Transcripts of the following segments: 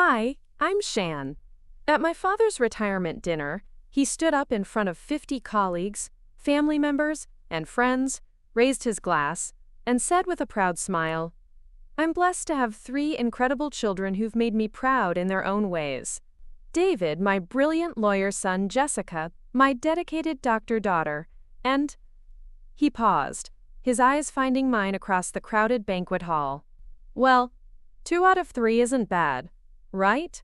Hi, I'm Shan. At my father's retirement dinner, he stood up in front of 50 colleagues, family members, and friends, raised his glass, and said with a proud smile, "I'm blessed to have three incredible children who've made me proud in their own ways. David, my brilliant lawyer son; Jessica, my dedicated doctor daughter, and—" He paused, his eyes finding mine across the crowded banquet hall. "Well, 2 out of 3 isn't bad, right?"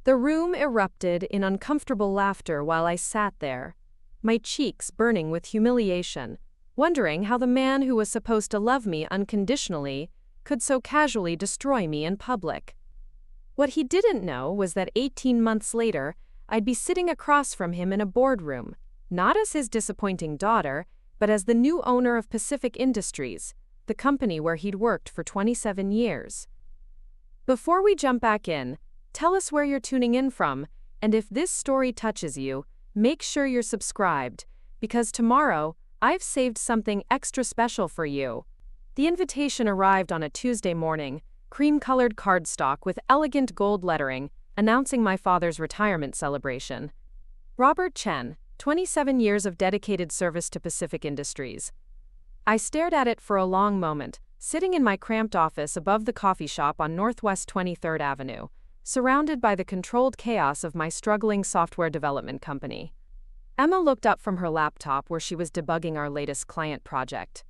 The room erupted in uncomfortable laughter while I sat there, my cheeks burning with humiliation, wondering how the man who was supposed to love me unconditionally could so casually destroy me in public. What he didn't know was that 18 months later, I'd be sitting across from him in a boardroom, not as his disappointing daughter, but as the new owner of Pacific Industries, the company where he'd worked for 27 years. Before we jump back in, tell us where you're tuning in from, and if this story touches you, make sure you're subscribed, because tomorrow, I've saved something extra special for you. The invitation arrived on a Tuesday morning, cream-colored cardstock with elegant gold lettering, announcing my father's retirement celebration. Robert Chen, 27 years of dedicated service to Pacific Industries. I stared at it for a long moment, sitting in my cramped office above the coffee shop on Northwest 23rd Avenue, surrounded by the controlled chaos of my struggling software development company. Emma looked up from her laptop where she was debugging our latest client project.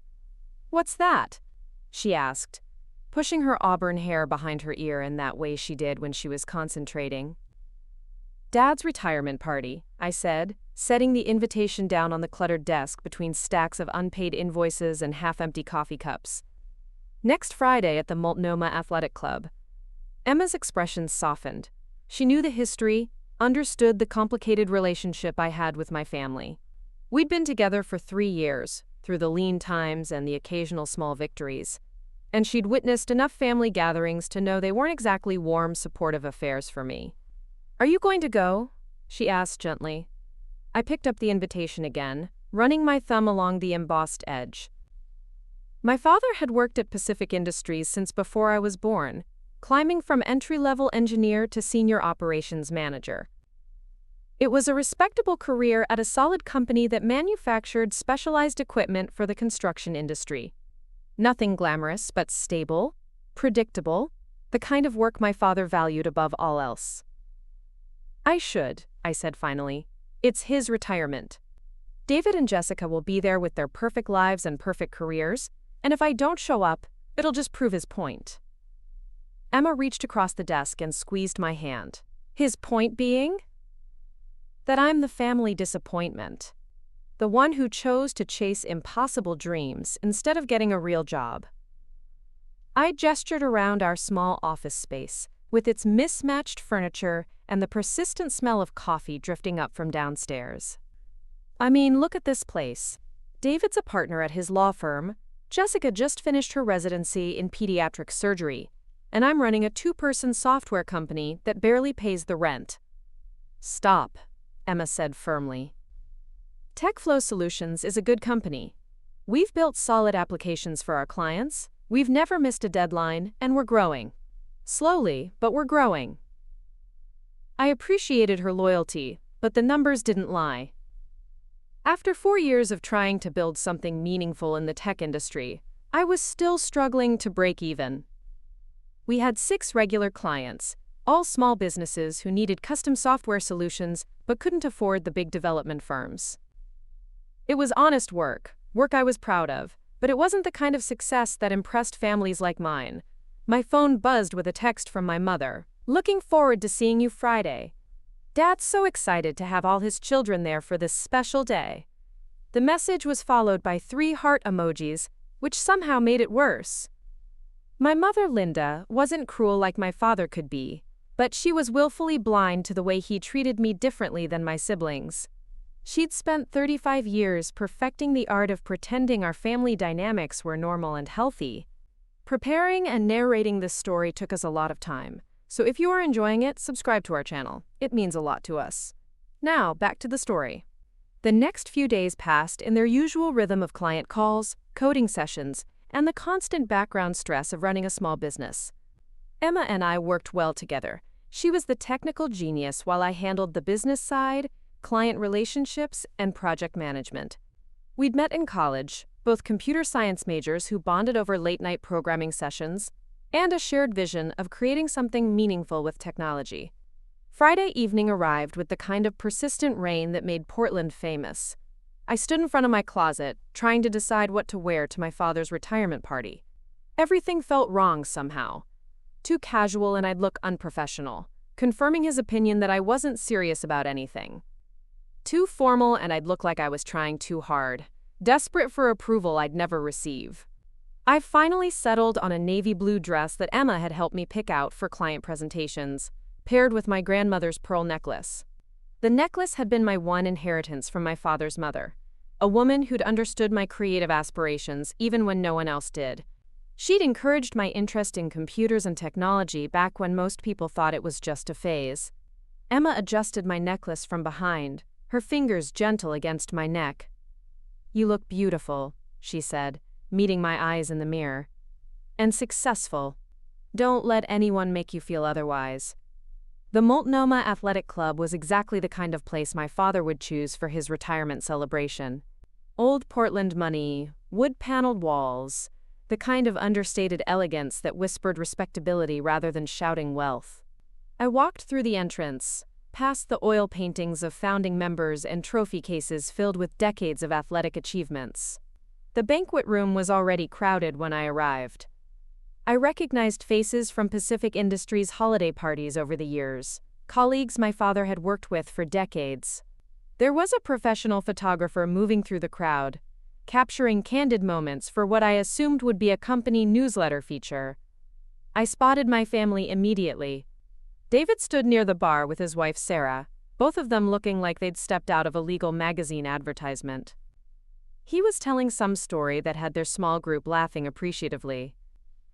"What's that?" she asked, pushing her auburn hair behind her ear in that way she did when she was concentrating. "Dad's retirement party," I said, setting the invitation down on the cluttered desk between stacks of unpaid invoices and half-empty coffee cups. "Next Friday at the Multnomah Athletic Club." Emma's expression softened. She knew the history, understood the complicated relationship I had with my family. We'd been together for 3 years, through the lean times and the occasional small victories. And she'd witnessed enough family gatherings to know they weren't exactly warm, supportive affairs for me. "Are you going to go?" she asked gently. I picked up the invitation again, running my thumb along the embossed edge. My father had worked at Pacific Industries since before I was born, climbing from entry-level engineer to senior operations manager. It was a respectable career at a solid company that manufactured specialized equipment for the construction industry. Nothing glamorous, but stable, predictable, the kind of work my father valued above all else. "I said finally. "It's his retirement. David and Jessica will be there with their perfect lives and perfect careers, and if I don't show up, it'll just prove his point." Emma reached across the desk and squeezed my hand. "His point being?" "That I'm the family disappointment. The one who chose to chase impossible dreams instead of getting a real job." I gestured around our small office space, with its mismatched furniture and the persistent smell of coffee drifting up from downstairs. "I mean, look at this place. David's a partner at his law firm, Jessica just finished her residency in pediatric surgery, and I'm running a 2-person software company that barely pays the rent." "Stop," Emma said firmly. "TechFlow Solutions is a good company. We've built solid applications for our clients, we've never missed a deadline, and we're growing. Slowly, but we're growing." I appreciated her loyalty, but the numbers didn't lie. After 4 years of trying to build something meaningful in the tech industry, I was still struggling to break even. We had 6 regular clients, all small businesses who needed custom software solutions but couldn't afford the big development firms. It was honest work I was proud of, but it wasn't the kind of success that impressed families like mine. My phone buzzed with a text from my mother. "Looking forward to seeing you Friday. Dad's so excited to have all his children there for this special day." The message was followed by 3 heart emojis, which somehow made it worse. My mother, Linda, wasn't cruel like my father could be, but she was willfully blind to the way he treated me differently than my siblings. She'd spent 35 years perfecting the art of pretending our family dynamics were normal and healthy. Preparing and narrating this story took us a lot of time, so if you are enjoying it, subscribe to our channel. It means a lot to us. Now, back to the story. The next few days passed in their usual rhythm of client calls, coding sessions, and the constant background stress of running a small business. Emma and I worked well together. She was the technical genius while I handled the business side, client relationships, and project management. We'd met in college, both computer science majors who bonded over late-night programming sessions, and a shared vision of creating something meaningful with technology. Friday evening arrived with the kind of persistent rain that made Portland famous. I stood in front of my closet, trying to decide what to wear to my father's retirement party. Everything felt wrong somehow. Too casual and I'd look unprofessional, confirming his opinion that I wasn't serious about anything. Too formal and I'd look like I was trying too hard, desperate for approval I'd never receive. I finally settled on a navy blue dress that Emma had helped me pick out for client presentations, paired with my grandmother's pearl necklace. The necklace had been my one inheritance from my father's mother, a woman who'd understood my creative aspirations even when no one else did. She'd encouraged my interest in computers and technology back when most people thought it was just a phase. Emma adjusted my necklace from behind, her fingers gentle against my neck. "You look beautiful," she said, meeting my eyes in the mirror. "And successful. Don't let anyone make you feel otherwise." The Multnomah Athletic Club was exactly the kind of place my father would choose for his retirement celebration. Old Portland money, wood-paneled walls, the kind of understated elegance that whispered respectability rather than shouting wealth. I walked through the entrance, past the oil paintings of founding members and trophy cases filled with decades of athletic achievements. The banquet room was already crowded when I arrived. I recognized faces from Pacific Industries' holiday parties over the years, colleagues my father had worked with for decades. There was a professional photographer moving through the crowd, capturing candid moments for what I assumed would be a company newsletter feature. I spotted my family immediately. David stood near the bar with his wife Sarah, both of them looking like they'd stepped out of a legal magazine advertisement. He was telling some story that had their small group laughing appreciatively.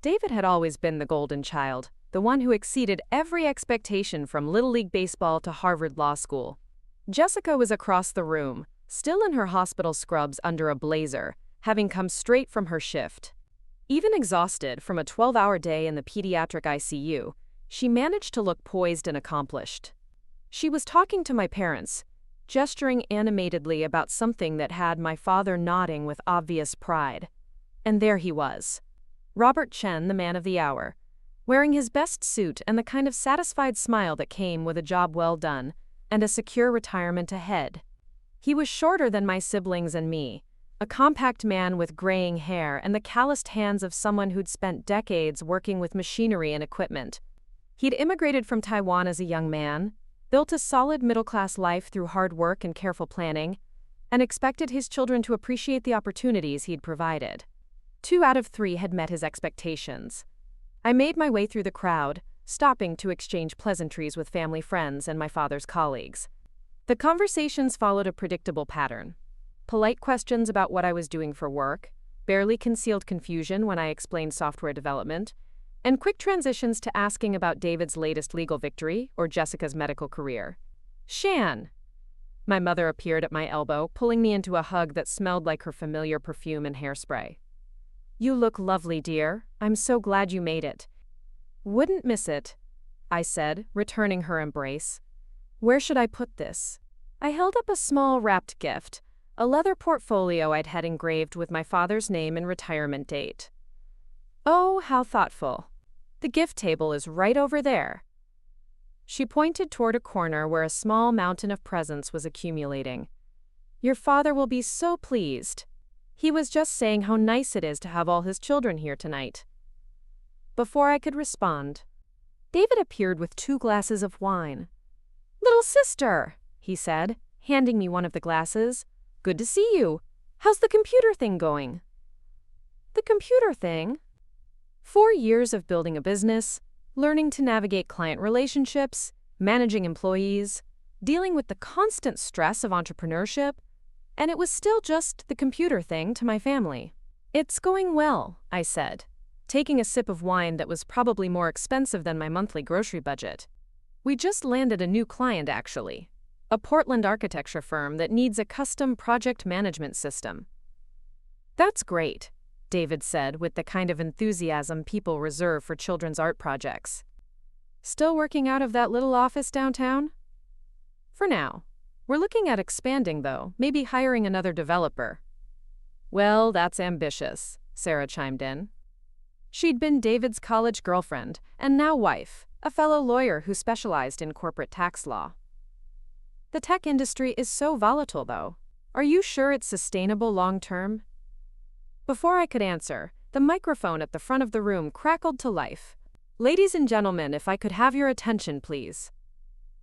David had always been the golden child, the one who exceeded every expectation from Little League baseball to Harvard Law School. Jessica was across the room, still in her hospital scrubs under a blazer, having come straight from her shift. Even exhausted from a 12-hour day in the pediatric ICU, she managed to look poised and accomplished. She was talking to my parents, gesturing animatedly about something that had my father nodding with obvious pride. And there he was. Robert Chen, the man of the hour, wearing his best suit and the kind of satisfied smile that came with a job well done and a secure retirement ahead. He was shorter than my siblings and me, a compact man with graying hair and the calloused hands of someone who'd spent decades working with machinery and equipment. He'd immigrated from Taiwan as a young man, built a solid middle-class life through hard work and careful planning, and expected his children to appreciate the opportunities he'd provided. 2 out of 3 had met his expectations. I made my way through the crowd, stopping to exchange pleasantries with family friends and my father's colleagues. The conversations followed a predictable pattern. Polite questions about what I was doing for work, barely concealed confusion when I explained software development, and quick transitions to asking about David's latest legal victory or Jessica's medical career. "Shan!" My mother appeared at my elbow, pulling me into a hug that smelled like her familiar perfume and hairspray. "You look lovely, dear. I'm so glad you made it." "Wouldn't miss it," I said, returning her embrace. "Where should I put this?" I held up a small wrapped gift, a leather portfolio I'd had engraved with my father's name and retirement date. "Oh, how thoughtful. The gift table is right over there." She pointed toward a corner where a small mountain of presents was accumulating. "Your father will be so pleased. He was just saying how nice it is to have all his children here tonight." Before I could respond, David appeared with 2 glasses of wine. "Little sister," he said, handing me one of the glasses. "Good to see you. How's the computer thing going?" "The computer thing?" 4 years of building a business, learning to navigate client relationships, managing employees, dealing with the constant stress of entrepreneurship, and it was still just the computer thing to my family. "It's going well," I said, taking a sip of wine that was probably more expensive than my monthly grocery budget. "We just landed a new client, actually. A Portland architecture firm that needs a custom project management system." "That's great," David said with the kind of enthusiasm people reserve for children's art projects. Still working out of that little office downtown? For now. We're looking at expanding, though, maybe hiring another developer. Well, that's ambitious, Sarah chimed in. She'd been David's college girlfriend, and now wife, a fellow lawyer who specialized in corporate tax law. The tech industry is so volatile, though. Are you sure it's sustainable long-term? Before I could answer, the microphone at the front of the room crackled to life. Ladies and gentlemen, if I could have your attention, please.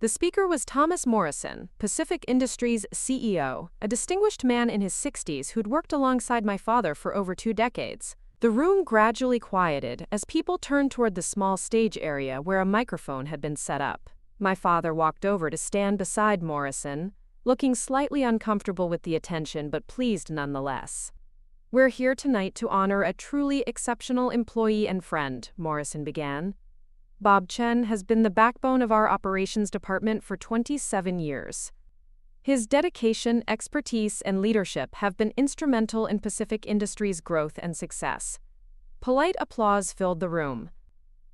The speaker was Thomas Morrison, Pacific Industries CEO, a distinguished man in his 60s who'd worked alongside my father for over 2 decades. The room gradually quieted as people turned toward the small stage area where a microphone had been set up. My father walked over to stand beside Morrison, looking slightly uncomfortable with the attention but pleased nonetheless. We're here tonight to honor a truly exceptional employee and friend, Morrison began. Bob Chen has been the backbone of our operations department for 27 years. His dedication, expertise, and leadership have been instrumental in Pacific Industries' growth and success. Polite applause filled the room.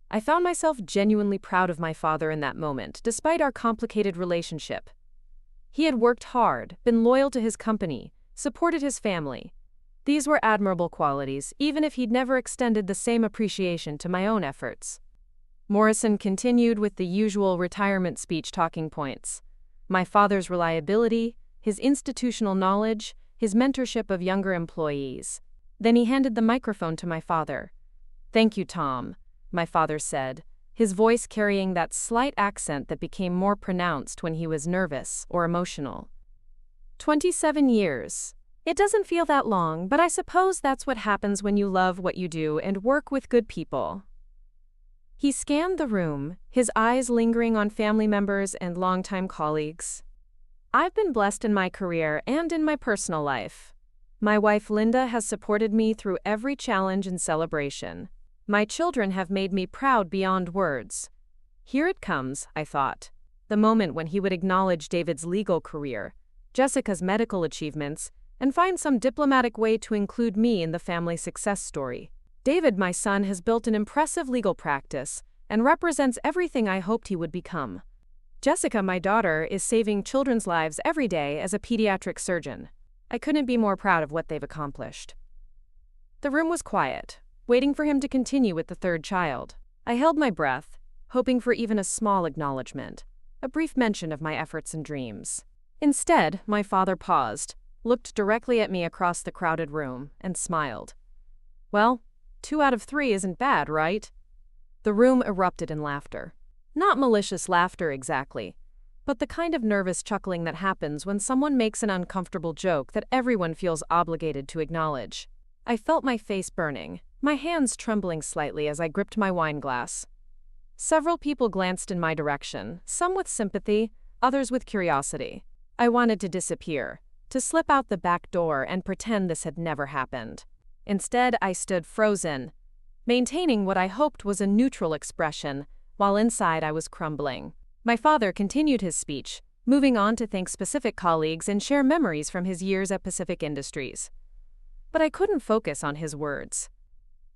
I found myself genuinely proud of my father in that moment, despite our complicated relationship. He had worked hard, been loyal to his company, supported his family. These were admirable qualities, even if he'd never extended the same appreciation to my own efforts. Morrison continued with the usual retirement speech talking points. My father's reliability, his institutional knowledge, his mentorship of younger employees. Then he handed the microphone to my father. "Thank you, Tom," my father said, his voice carrying that slight accent that became more pronounced when he was nervous or emotional. 27 years. It doesn't feel that long, but I suppose that's what happens when you love what you do and work with good people. He scanned the room, his eyes lingering on family members and longtime colleagues. I've been blessed in my career and in my personal life. My wife Linda has supported me through every challenge and celebration. My children have made me proud beyond words. Here it comes, I thought. The moment when he would acknowledge David's legal career, Jessica's medical achievements, and find some diplomatic way to include me in the family success story. David, my son, has built an impressive legal practice and represents everything I hoped he would become. Jessica, my daughter, is saving children's lives every day as a pediatric surgeon. I couldn't be more proud of what they've accomplished. The room was quiet, waiting for him to continue with the third child. I held my breath, hoping for even a small acknowledgement, a brief mention of my efforts and dreams. Instead, my father paused, looked directly at me across the crowded room, and smiled. Well, 2 out of 3 isn't bad, right? The room erupted in laughter. Not malicious laughter exactly, but the kind of nervous chuckling that happens when someone makes an uncomfortable joke that everyone feels obligated to acknowledge. I felt my face burning, my hands trembling slightly as I gripped my wine glass. Several people glanced in my direction, some with sympathy, others with curiosity. I wanted to disappear, to slip out the back door and pretend this had never happened. Instead, I stood frozen, maintaining what I hoped was a neutral expression, while inside I was crumbling. My father continued his speech, moving on to thank specific colleagues and share memories from his years at Pacific Industries. But I couldn't focus on his words.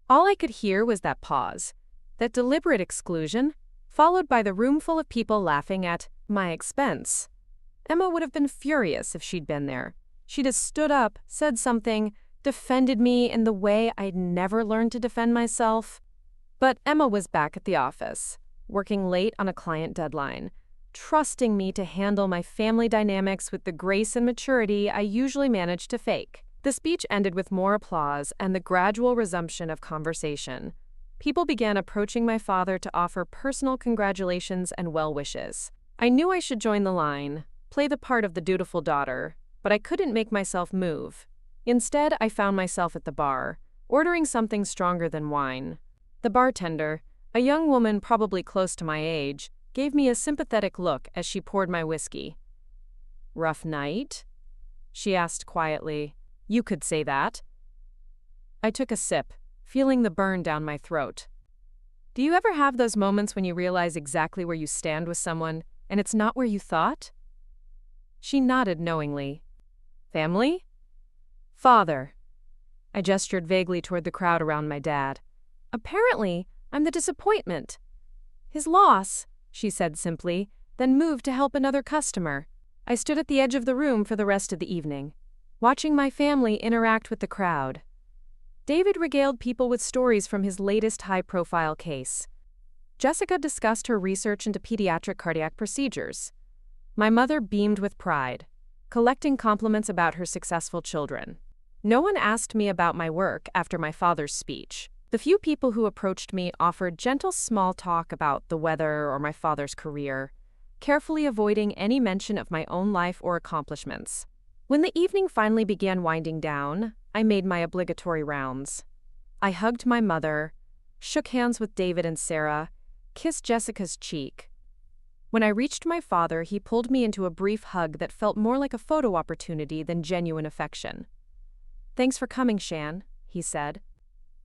All I could hear was that pause, that deliberate exclusion, followed by the room full of people laughing at my expense. Emma would have been furious if she'd been there. She'd have stood up, said something, defended me in the way I'd never learned to defend myself. But Emma was back at the office, working late on a client deadline, trusting me to handle my family dynamics with the grace and maturity I usually manage to fake. The speech ended with more applause and the gradual resumption of conversation. People began approaching my father to offer personal congratulations and well wishes. I knew I should join the line, play the part of the dutiful daughter, but I couldn't make myself move. Instead, I found myself at the bar, ordering something stronger than wine. The bartender, a young woman probably close to my age, gave me a sympathetic look as she poured my whiskey. "Rough night?" she asked quietly. "You could say that." I took a sip, feeling the burn down my throat. Do you ever have those moments when you realize exactly where you stand with someone, and it's not where you thought? She nodded knowingly. "Family?" "Father." I gestured vaguely toward the crowd around my dad. "Apparently, I'm the disappointment." His loss, she said simply, then moved to help another customer. I stood at the edge of the room for the rest of the evening, watching my family interact with the crowd. David regaled people with stories from his latest high-profile case. Jessica discussed her research into pediatric cardiac procedures. My mother beamed with pride, collecting compliments about her successful children. No one asked me about my work after my father's speech. The few people who approached me offered gentle small talk about the weather or my father's career, carefully avoiding any mention of my own life or accomplishments. When the evening finally began winding down, I made my obligatory rounds. I hugged my mother, shook hands with David and Sarah, kissed Jessica's cheek. When I reached my father, he pulled me into a brief hug that felt more like a photo opportunity than genuine affection. "Thanks for coming, Shan," he said.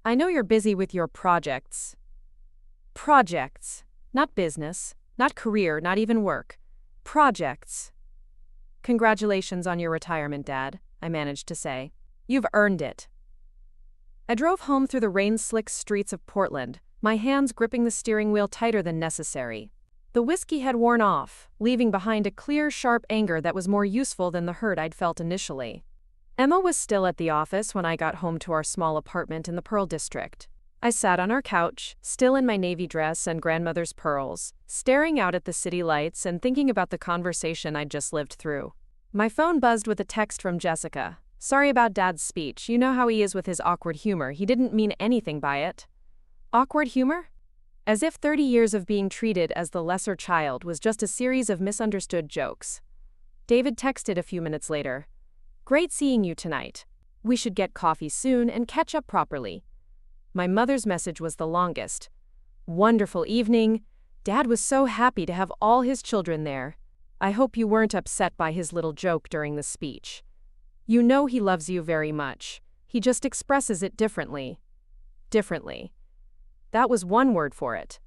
"I know you're busy with your projects." Projects. Not business, not career, not even work. Projects. "Congratulations on your retirement, Dad," I managed to say. "You've earned it." I drove home through the rain-slicked streets of Portland, my hands gripping the steering wheel tighter than necessary. The whiskey had worn off, leaving behind a clear, sharp anger that was more useful than the hurt I'd felt initially. Emma was still at the office when I got home to our small apartment in the Pearl District. I sat on our couch, still in my navy dress and grandmother's pearls, staring out at the city lights and thinking about the conversation I'd just lived through. My phone buzzed with a text from Jessica. "Sorry about Dad's speech. You know how he is with his awkward humor. He didn't mean anything by it." Awkward humor? As if 30 years of being treated as the lesser child was just a series of misunderstood jokes. David texted a few minutes later. "Great seeing you tonight. We should get coffee soon and catch up properly." My mother's message was the longest. "Wonderful evening. Dad was so happy to have all his children there. I hope you weren't upset by his little joke during the speech. You know he loves you very much. He just expresses it differently." Differently. That was one word for it.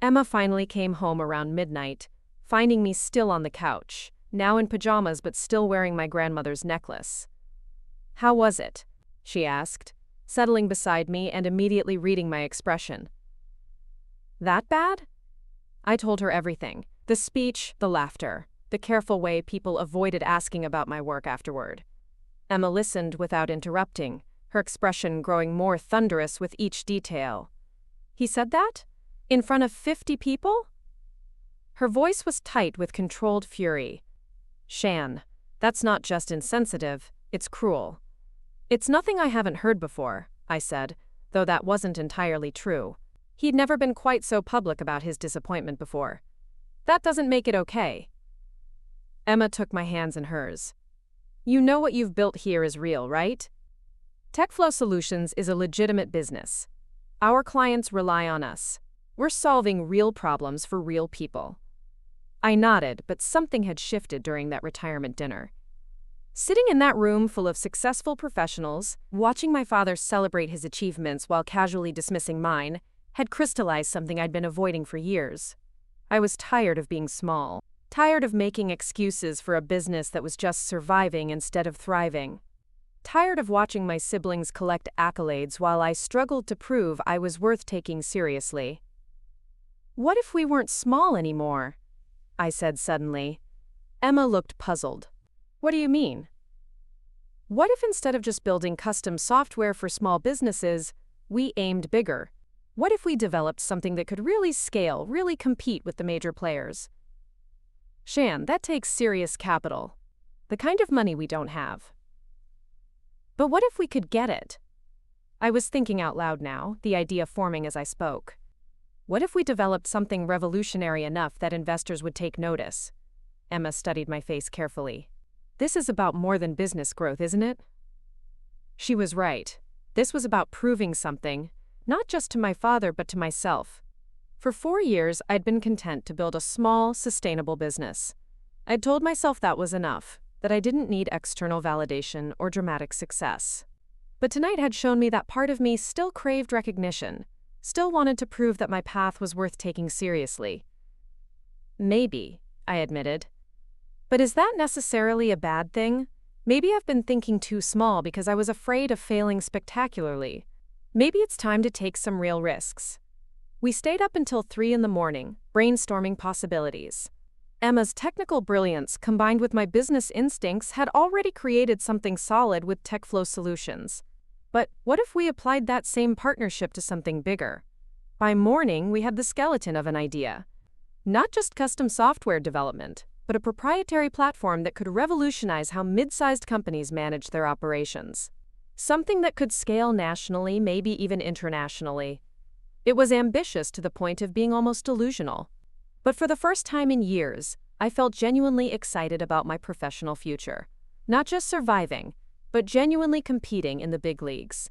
Emma finally came home around midnight, finding me still on the couch, now in pajamas but still wearing my grandmother's necklace. "How was it?" she asked, settling beside me and immediately reading my expression. "That bad?" I told her everything. The speech, the laughter, the careful way people avoided asking about my work afterward. Emma listened without interrupting, her expression growing more thunderous with each detail. "He said that? In front of 50 people?" Her voice was tight with controlled fury. "Shan, that's not just insensitive, it's cruel." "It's nothing I haven't heard before," I said, though that wasn't entirely true. He'd never been quite so public about his disappointment before. "That doesn't make it okay." Emma took my hands in hers. "You know what you've built here is real, right? TechFlow Solutions is a legitimate business. Our clients rely on us. We're solving real problems for real people." I nodded, but something had shifted during that retirement dinner. Sitting in that room full of successful professionals, watching my father celebrate his achievements while casually dismissing mine, had crystallized something I'd been avoiding for years. I was tired of being small, tired of making excuses for a business that was just surviving instead of thriving. Tired of watching my siblings collect accolades while I struggled to prove I was worth taking seriously. "What if we weren't small anymore?" I said suddenly. Emma looked puzzled. "What do you mean?" "What if instead of just building custom software for small businesses, we aimed bigger? What if we developed something that could really scale, really compete with the major players?" "Shan, that takes serious capital. The kind of money we don't have." "But what if we could get it?" I was thinking out loud now, the idea forming as I spoke. "What if we developed something revolutionary enough that investors would take notice?" Emma studied my face carefully. "This is about more than business growth, isn't it?" She was right. This was about proving something, not just to my father but to myself. For 4 years, I'd been content to build a small, sustainable business. I'd told myself that was enough, that I didn't need external validation or dramatic success. But tonight had shown me that part of me still craved recognition, still wanted to prove that my path was worth taking seriously. "Maybe," I admitted. "But is that necessarily a bad thing? Maybe I've been thinking too small because I was afraid of failing spectacularly. Maybe it's time to take some real risks. We stayed up until 3 in the morning, brainstorming possibilities. Emma's technical brilliance combined with my business instincts had already created something solid with TechFlow Solutions. But what if we applied that same partnership to something bigger? By morning, we had the skeleton of an idea. Not just custom software development, but a proprietary platform that could revolutionize how mid-sized companies manage their operations. Something that could scale nationally, maybe even internationally. It was ambitious to the point of being almost delusional. But for the first time in years, I felt genuinely excited about my professional future. Not just surviving, but genuinely competing in the big leagues.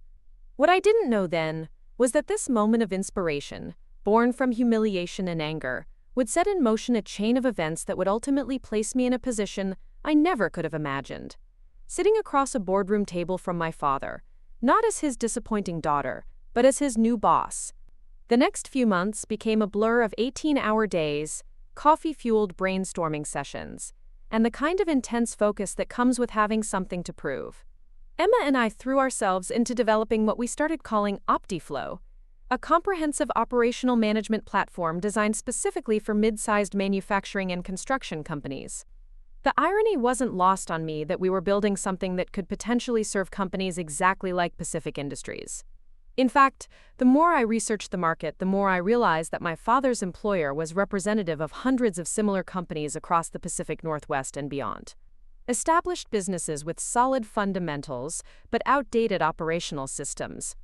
What I didn't know then was that this moment of inspiration, born from humiliation and anger, would set in motion a chain of events that would ultimately place me in a position I never could have imagined. Sitting across a boardroom table from my father, not as his disappointing daughter, but as his new boss. The next few months became a blur of 18-hour days, coffee-fueled brainstorming sessions, and the kind of intense focus that comes with having something to prove. Emma and I threw ourselves into developing what we started calling OptiFlow, a comprehensive operational management platform designed specifically for mid-sized manufacturing and construction companies. The irony wasn't lost on me that we were building something that could potentially serve companies exactly like Pacific Industries. In fact, the more I researched the market, the more I realized that my father's employer was representative of hundreds of similar companies across the Pacific Northwest and beyond. Established businesses with solid fundamentals, but outdated operational systems.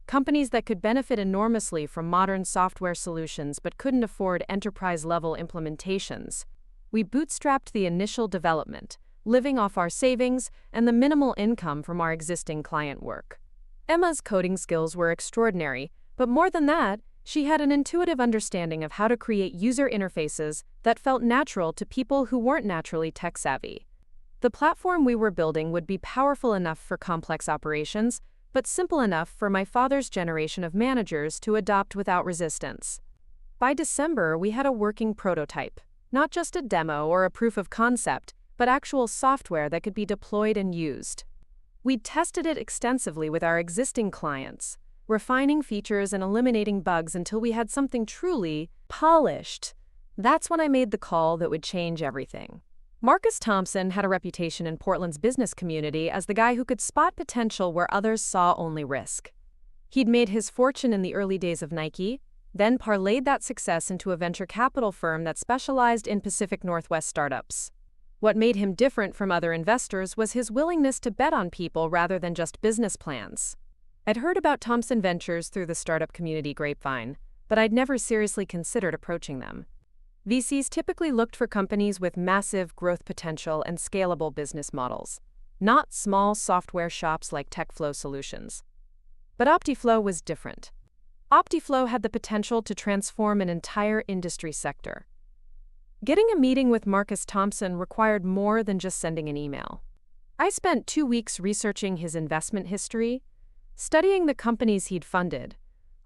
Companies that could benefit enormously from modern software solutions but couldn't afford enterprise-level implementations. We bootstrapped the initial development, living off our savings and the minimal income from our existing client work. Emma's coding skills were extraordinary, but more than that, she had an intuitive understanding of how to create user interfaces that felt natural to people who weren't naturally tech-savvy. The platform we were building would be powerful enough for complex operations, but simple enough for my father's generation of managers to adopt without resistance. By December, we had a working prototype, not just a demo or a proof of concept, but actual software that could be deployed and used. We'd tested it extensively with our existing clients, refining features and eliminating bugs until we had something truly polished. That's when I made the call that would change everything. Marcus Thompson had a reputation in Portland's business community as the guy who could spot potential where others saw only risk. He'd made his fortune in the early days of Nike, then parlayed that success into a venture capital firm that specialized in Pacific Northwest startups. What made him different from other investors was his willingness to bet on people rather than just business plans. I'd heard about Thompson Ventures through the startup community grapevine, but I'd never seriously considered approaching them. VCs typically looked for companies with massive growth potential and scalable business models, not small software shops like TechFlow Solutions. But OptiFlow was different. OptiFlow had the potential to transform an entire industry sector. Getting a meeting with Marcus Thompson required more than just sending an email. I spent 2 weeks researching his investment history, studying the companies he'd funded,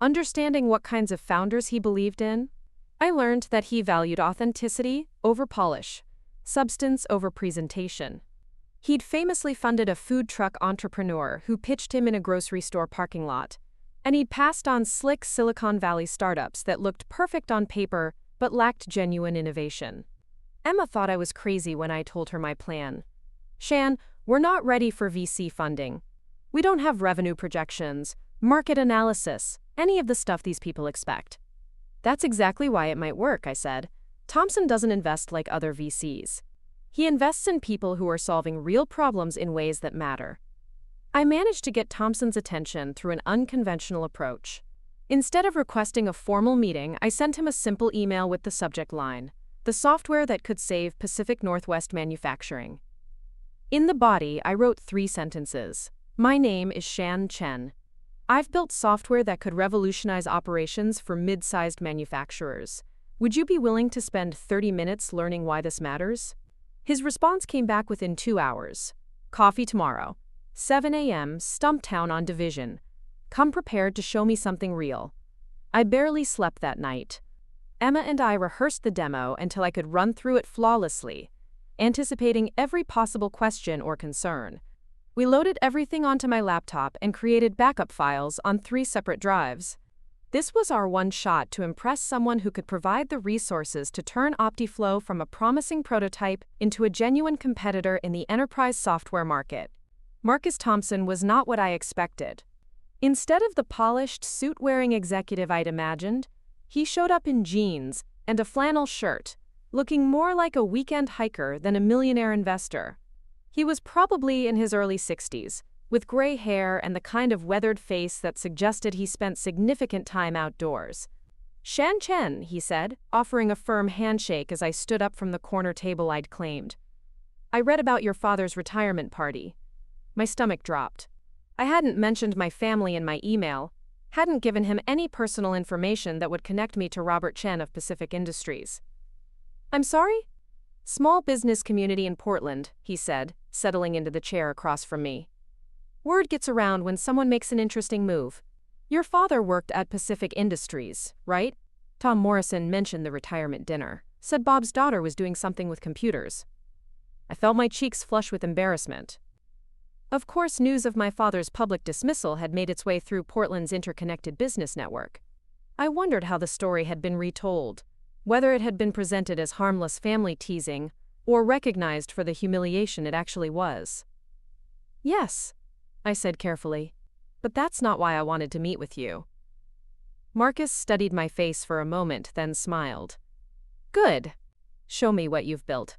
understanding what kinds of founders he believed in. I learned that he valued authenticity over polish, substance over presentation. He'd famously funded a food truck entrepreneur who pitched him in a grocery store parking lot, and he'd passed on slick Silicon Valley startups that looked perfect on paper but lacked genuine innovation. Emma thought I was crazy when I told her my plan. "Shan, we're not ready for VC funding. We don't have revenue projections, market analysis, any of the stuff these people expect." "That's exactly why it might work," I said. "Thompson doesn't invest like other VCs. He invests in people who are solving real problems in ways that matter." I managed to get Thompson's attention through an unconventional approach. Instead of requesting a formal meeting, I sent him a simple email with the subject line, "The software that could save Pacific Northwest manufacturing." In the body, I wrote 3 sentences. "My name is Chen. I've built software that could revolutionize operations for mid-sized manufacturers. Would you be willing to spend 30 minutes learning why this matters?" His response came back within 2 hours. "Coffee tomorrow. 7 a.m., Stumptown on Division. Come prepared to show me something real." I barely slept that night. Emma and I rehearsed the demo until I could run through it flawlessly, anticipating every possible question or concern. We loaded everything onto my laptop and created backup files on 3 separate drives. This was our one shot to impress someone who could provide the resources to turn OptiFlow from a promising prototype into a genuine competitor in the enterprise software market. Marcus Thompson was not what I expected. Instead of the polished, suit-wearing executive I'd imagined, he showed up in jeans and a flannel shirt, looking more like a weekend hiker than a millionaire investor. He was probably in his early 60s, with gray hair and the kind of weathered face that suggested he spent significant time outdoors. Chen, he said, offering a firm handshake as I stood up from the corner table I'd claimed. I read about your father's retirement party. My stomach dropped. I hadn't mentioned my family in my email, hadn't given him any personal information that would connect me to Robert Chen of Pacific Industries. I'm sorry? Small business community in Portland, he said, settling into the chair across from me. Word gets around when someone makes an interesting move. Your father worked at Pacific Industries, right? Tom Morrison mentioned the retirement dinner, said Bob's daughter was doing something with computers. I felt my cheeks flush with embarrassment. Of course, news of my father's public dismissal had made its way through Portland's interconnected business network. I wondered how the story had been retold, whether it had been presented as harmless family teasing or recognized for the humiliation it actually was. Yes, I said carefully, but that's not why I wanted to meet with you. Marcus studied my face for a moment, then smiled. Good. Show me what you've built.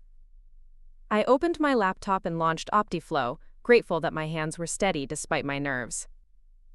I opened my laptop and launched OptiFlow, grateful that my hands were steady despite my nerves.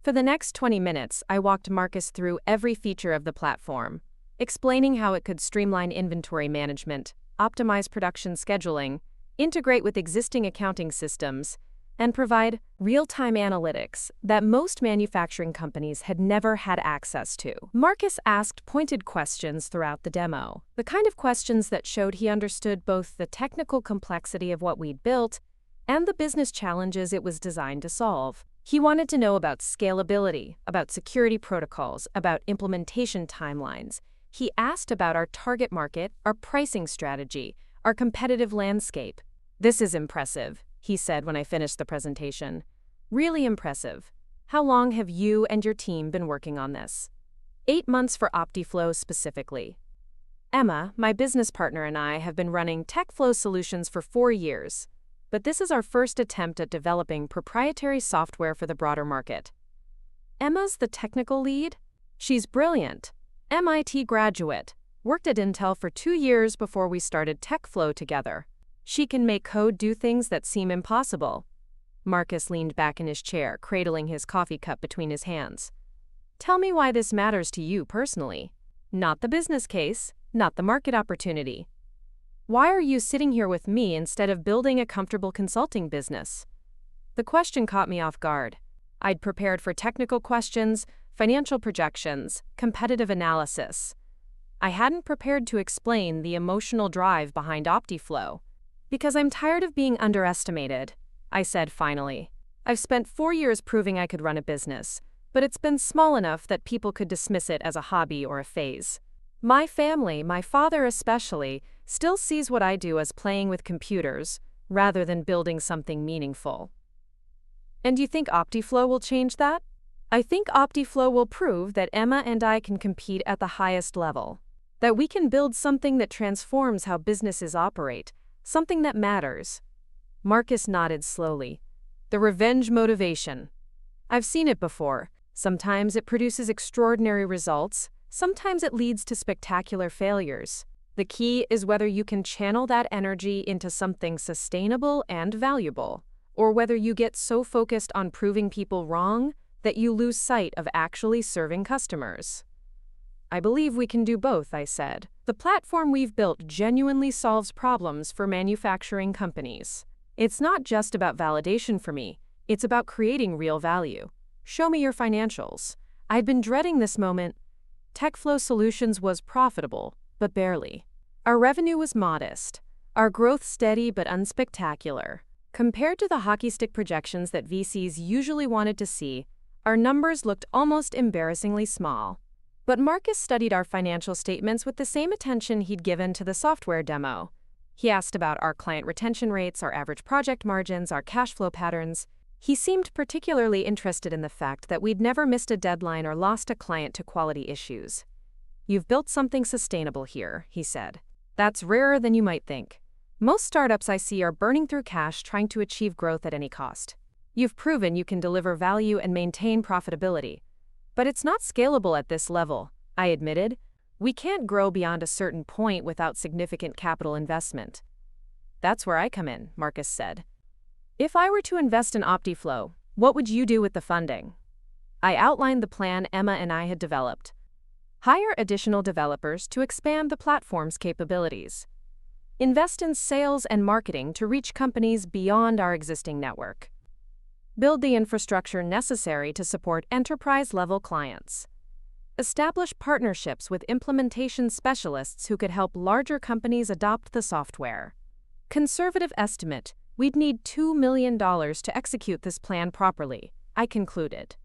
For the next 20 minutes, I walked Marcus through every feature of the platform, explaining how it could streamline inventory management, optimize production scheduling, integrate with existing accounting systems, and provide real-time analytics that most manufacturing companies had never had access to. Marcus asked pointed questions throughout the demo, the kind of questions that showed he understood both the technical complexity of what we'd built and the business challenges it was designed to solve. He wanted to know about scalability, about security protocols, about implementation timelines. He asked about our target market, our pricing strategy, our competitive landscape. This is impressive, he said when I finished the presentation. Really impressive. How long have you and your team been working on this? 8 months for OptiFlow specifically. Emma, my business partner, and I have been running TechFlow solutions for 4 years, but this is our first attempt at developing proprietary software for the broader market. Emma's the technical lead? She's brilliant. MIT graduate. Worked at Intel for 2 years before we started TechFlow together. She can make code do things that seem impossible. Marcus leaned back in his chair, cradling his coffee cup between his hands. Tell me why this matters to you personally. Not the business case, not the market opportunity. Why are you sitting here with me instead of building a comfortable consulting business? The question caught me off guard. I'd prepared for technical questions, financial projections, competitive analysis. I hadn't prepared to explain the emotional drive behind OptiFlow. Because I'm tired of being underestimated, I said finally. I've spent 4 years proving I could run a business, but it's been small enough that people could dismiss it as a hobby or a phase. My family, my father especially, still sees what I do as playing with computers, rather than building something meaningful. And you think OptiFlow will change that? I think OptiFlow will prove that Emma and I can compete at the highest level. That we can build something that transforms how businesses operate, something that matters. Marcus nodded slowly. The revenge motivation. I've seen it before. Sometimes it produces extraordinary results. Sometimes it leads to spectacular failures. The key is whether you can channel that energy into something sustainable and valuable, or whether you get so focused on proving people wrong that you lose sight of actually serving customers. I believe we can do both, I said. The platform we've built genuinely solves problems for manufacturing companies. It's not just about validation for me, it's about creating real value. Show me your financials. I'd been dreading this moment. TechFlow Solutions was profitable, but barely. Our revenue was modest, our growth steady but unspectacular. Compared to the hockey stick projections that VCs usually wanted to see, our numbers looked almost embarrassingly small. But Marcus studied our financial statements with the same attention he'd given to the software demo. He asked about our client retention rates, our average project margins, our cash flow patterns. He seemed particularly interested in the fact that we'd never missed a deadline or lost a client to quality issues. "You've built something sustainable here," he said. "That's rarer than you might think. Most startups I see are burning through cash trying to achieve growth at any cost. You've proven you can deliver value and maintain profitability. But it's not scalable at this level," I admitted. "We can't grow beyond a certain point without significant capital investment." "That's where I come in," Marcus said. "If I were to invest in OptiFlow, what would you do with the funding?" I outlined the plan Emma and I had developed. Hire additional developers to expand the platform's capabilities. Invest in sales and marketing to reach companies beyond our existing network. Build the infrastructure necessary to support enterprise-level clients. Establish partnerships with implementation specialists who could help larger companies adopt the software. Conservative estimate, we'd need $2 million to execute this plan properly, I concluded.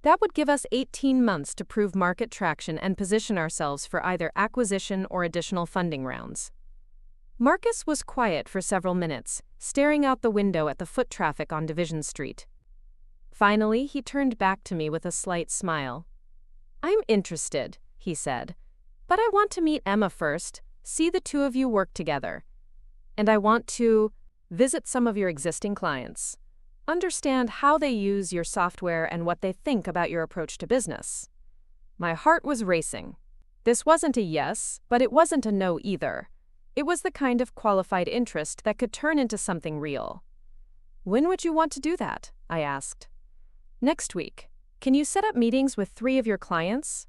That would give us 18 months to prove market traction and position ourselves for either acquisition or additional funding rounds. Marcus was quiet for several minutes, staring out the window at the foot traffic on Division Street. Finally, he turned back to me with a slight smile. "I'm interested," he said, "but I want to meet Emma first, see the two of you work together. And I want to visit some of your existing clients. Understand how they use your software and what they think about your approach to business." My heart was racing. This wasn't a yes, but it wasn't a no either. It was the kind of qualified interest that could turn into something real. "When would you want to do that?" I asked. "Next week. Can you set up meetings with 3 of your clients?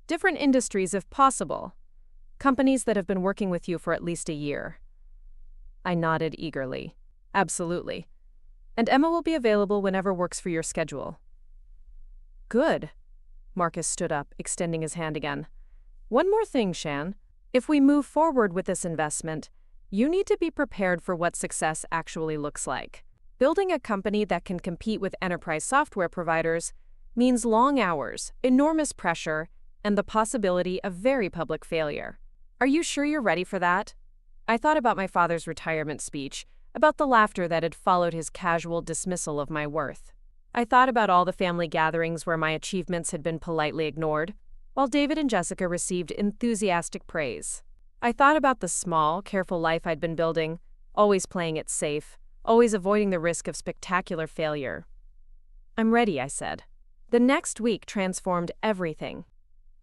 Different industries if possible. Companies that have been working with you for at least a year." I nodded eagerly. "Absolutely. And Emma will be available whenever works for your schedule." "Good." Marcus stood up, extending his hand again. "One more thing, Shan. If we move forward with this investment, you need to be prepared for what success actually looks like. Building a company that can compete with enterprise software providers means long hours, enormous pressure, and the possibility of very public failure. Are you sure you're ready for that?" I thought about my father's retirement speech, about the laughter that had followed his casual dismissal of my worth. I thought about all the family gatherings where my achievements had been politely ignored, while David and Jessica received enthusiastic praise. I thought about the small, careful life I'd been building, always playing it safe, always avoiding the risk of spectacular failure. "I'm ready," I said. The next week transformed everything.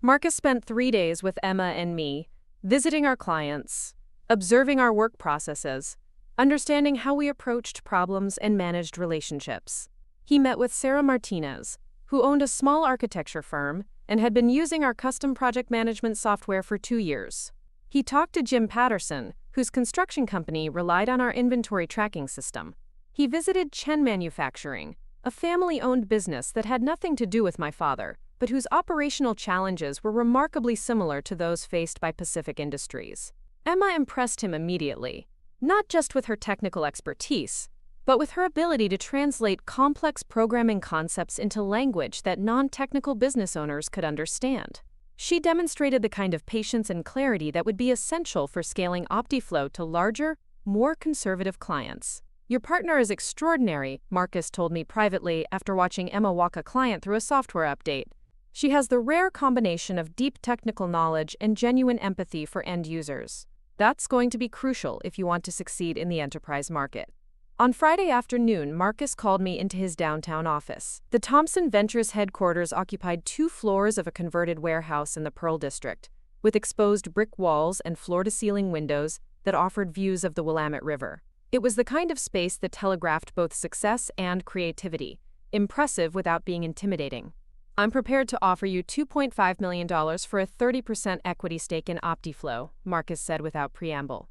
Marcus spent 3 days with Emma and me, visiting our clients, observing our work processes, understanding how we approached problems and managed relationships. He met with Sarah Martinez, who owned a small architecture firm and had been using our custom project management software for 2 years. He talked to Jim Patterson, whose construction company relied on our inventory tracking system. He visited Chen Manufacturing, a family-owned business that had nothing to do with my father, but whose operational challenges were remarkably similar to those faced by Pacific Industries. Emma impressed him immediately, not just with her technical expertise, but with her ability to translate complex programming concepts into language that non-technical business owners could understand. She demonstrated the kind of patience and clarity that would be essential for scaling OptiFlow to larger, more conservative clients. "Your partner is extraordinary," Marcus told me privately after watching Emma walk a client through a software update. "She has the rare combination of deep technical knowledge and genuine empathy for end users. That's going to be crucial if you want to succeed in the enterprise market." On Friday afternoon, Marcus called me into his downtown office. The Thomson Ventures headquarters occupied 2 floors of a converted warehouse in the Pearl District, with exposed brick walls and floor-to-ceiling windows that offered views of the Willamette River. It was the kind of space that telegraphed both success and creativity, impressive without being intimidating. "I'm prepared to offer you $2.5 million for a 30% equity stake in OptiFlow," Marcus said without preamble.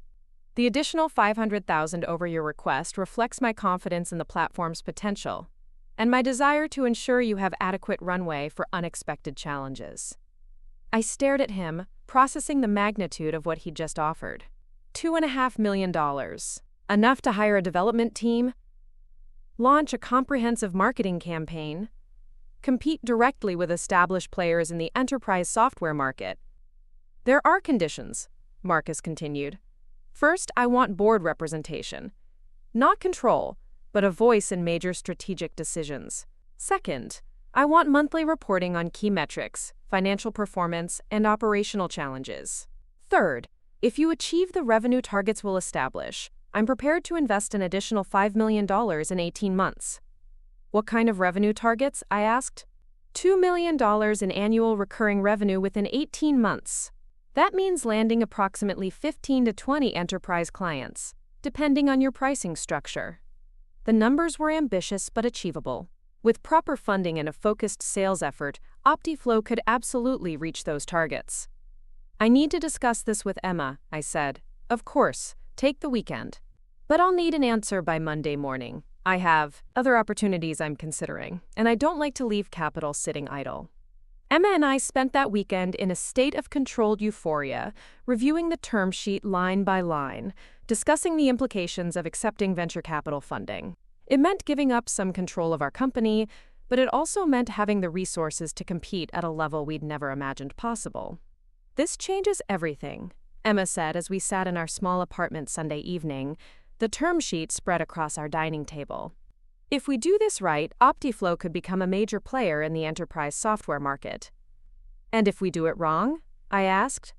"The additional $500,000 over your request reflects my confidence in the platform's potential and my desire to ensure you have adequate runway for unexpected challenges." I stared at him, processing the magnitude of what he'd just offered. $2.5 million. Enough to hire a development team, launch a comprehensive marketing campaign, compete directly with established players in the enterprise software market. "There are conditions," Marcus continued. "First, I want board representation. Not control, but a voice in major strategic decisions. Second, I want monthly reporting on key metrics, financial performance, and operational challenges. Third, if you achieve the revenue targets we'll establish, I'm prepared to invest an additional $5 million in 18 months. What kind of revenue targets? I asked. $2 million in annual recurring revenue within 18 months. That means landing approximately 15 to 20 enterprise clients, depending on your pricing structure. The numbers were ambitious but achievable. With proper funding and a focused sales effort, OptiFlow could absolutely reach those targets. I need to discuss this with Emma, I said. Of course, take the weekend. But I'll need an answer by Monday morning. I have other opportunities I'm considering, and I don't like to leave capital sitting idle. Emma and I spent that weekend in a state of controlled euphoria, reviewing the term sheet line by line, discussing the implications of accepting venture capital funding. It meant giving up some control of our company, but it also meant having the resources to compete at a level we'd never imagined possible. This changes everything, Emma said as we sat in our small apartment Sunday evening, the term sheet spread across our dining table. If we do this right, OptiFlow could become a major player in the enterprise software market. And if we do it wrong? I asked.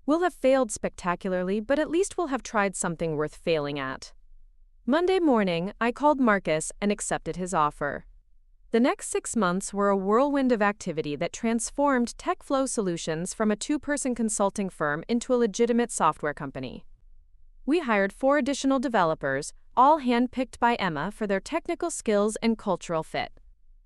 We'll have failed spectacularly, but at least we'll have tried something worth failing at. Monday morning, I called Marcus and accepted his offer. The next 6 months were a whirlwind of activity that transformed TechFlow Solutions from a 2-person consulting firm into a legitimate software company. We hired 4 additional developers, all handpicked by Emma for their technical skills and cultural fit.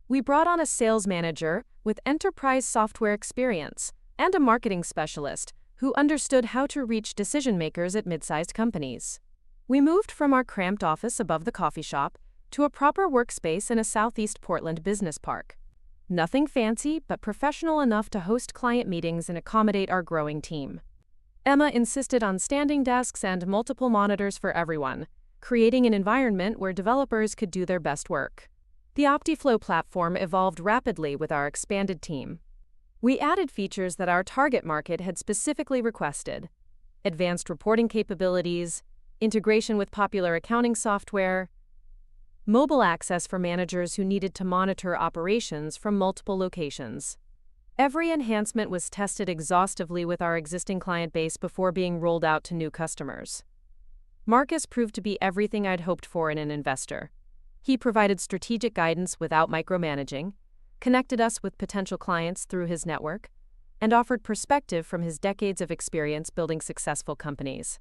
We brought on a sales manager with enterprise software experience and a marketing specialist who understood how to reach decision-makers at mid-sized companies. We moved from our cramped office above the coffee shop to a proper workspace in a Southeast Portland business park. Nothing fancy, but professional enough to host client meetings and accommodate our growing team. Emma insisted on standing desks and multiple monitors for everyone, creating an environment where developers could do their best work. The OptiFlow platform evolved rapidly with our expanded team. We added features that our target market had specifically requested: advanced reporting capabilities, integration with popular accounting software, mobile access for managers who needed to monitor operations from multiple locations. Every enhancement was tested exhaustively with our existing client base before being rolled out to new customers. Marcus proved to be everything I'd hoped for in an investor. He provided strategic guidance without micromanaging, connected us with potential clients through his network, and offered perspective from his decades of experience building successful companies.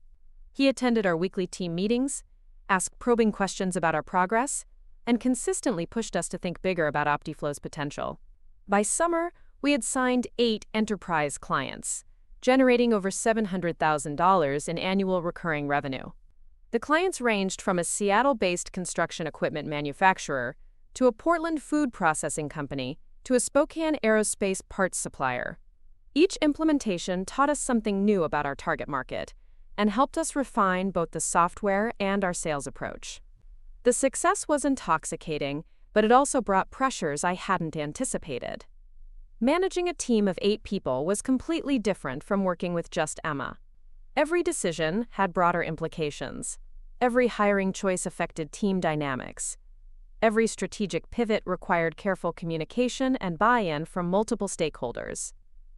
He attended our weekly team meetings, asked probing questions about our progress, and consistently pushed us to think bigger about OptiFlow's potential. By summer, we had signed 8 enterprise clients, generating over $700,000 in annual recurring revenue. The clients ranged from a Seattle-based construction equipment manufacturer to a Portland food processing company to a Spokane aerospace parts supplier. Each implementation taught us something new about our target market and helped us refine both the software and our sales approach. The success was intoxicating, but it also brought pressures I hadn't anticipated. Managing a team of 8 people was completely different from working with just Emma. Every decision had broader implications. Every hiring choice affected team dynamics. Every strategic pivot required careful communication and buy-in from multiple stakeholders.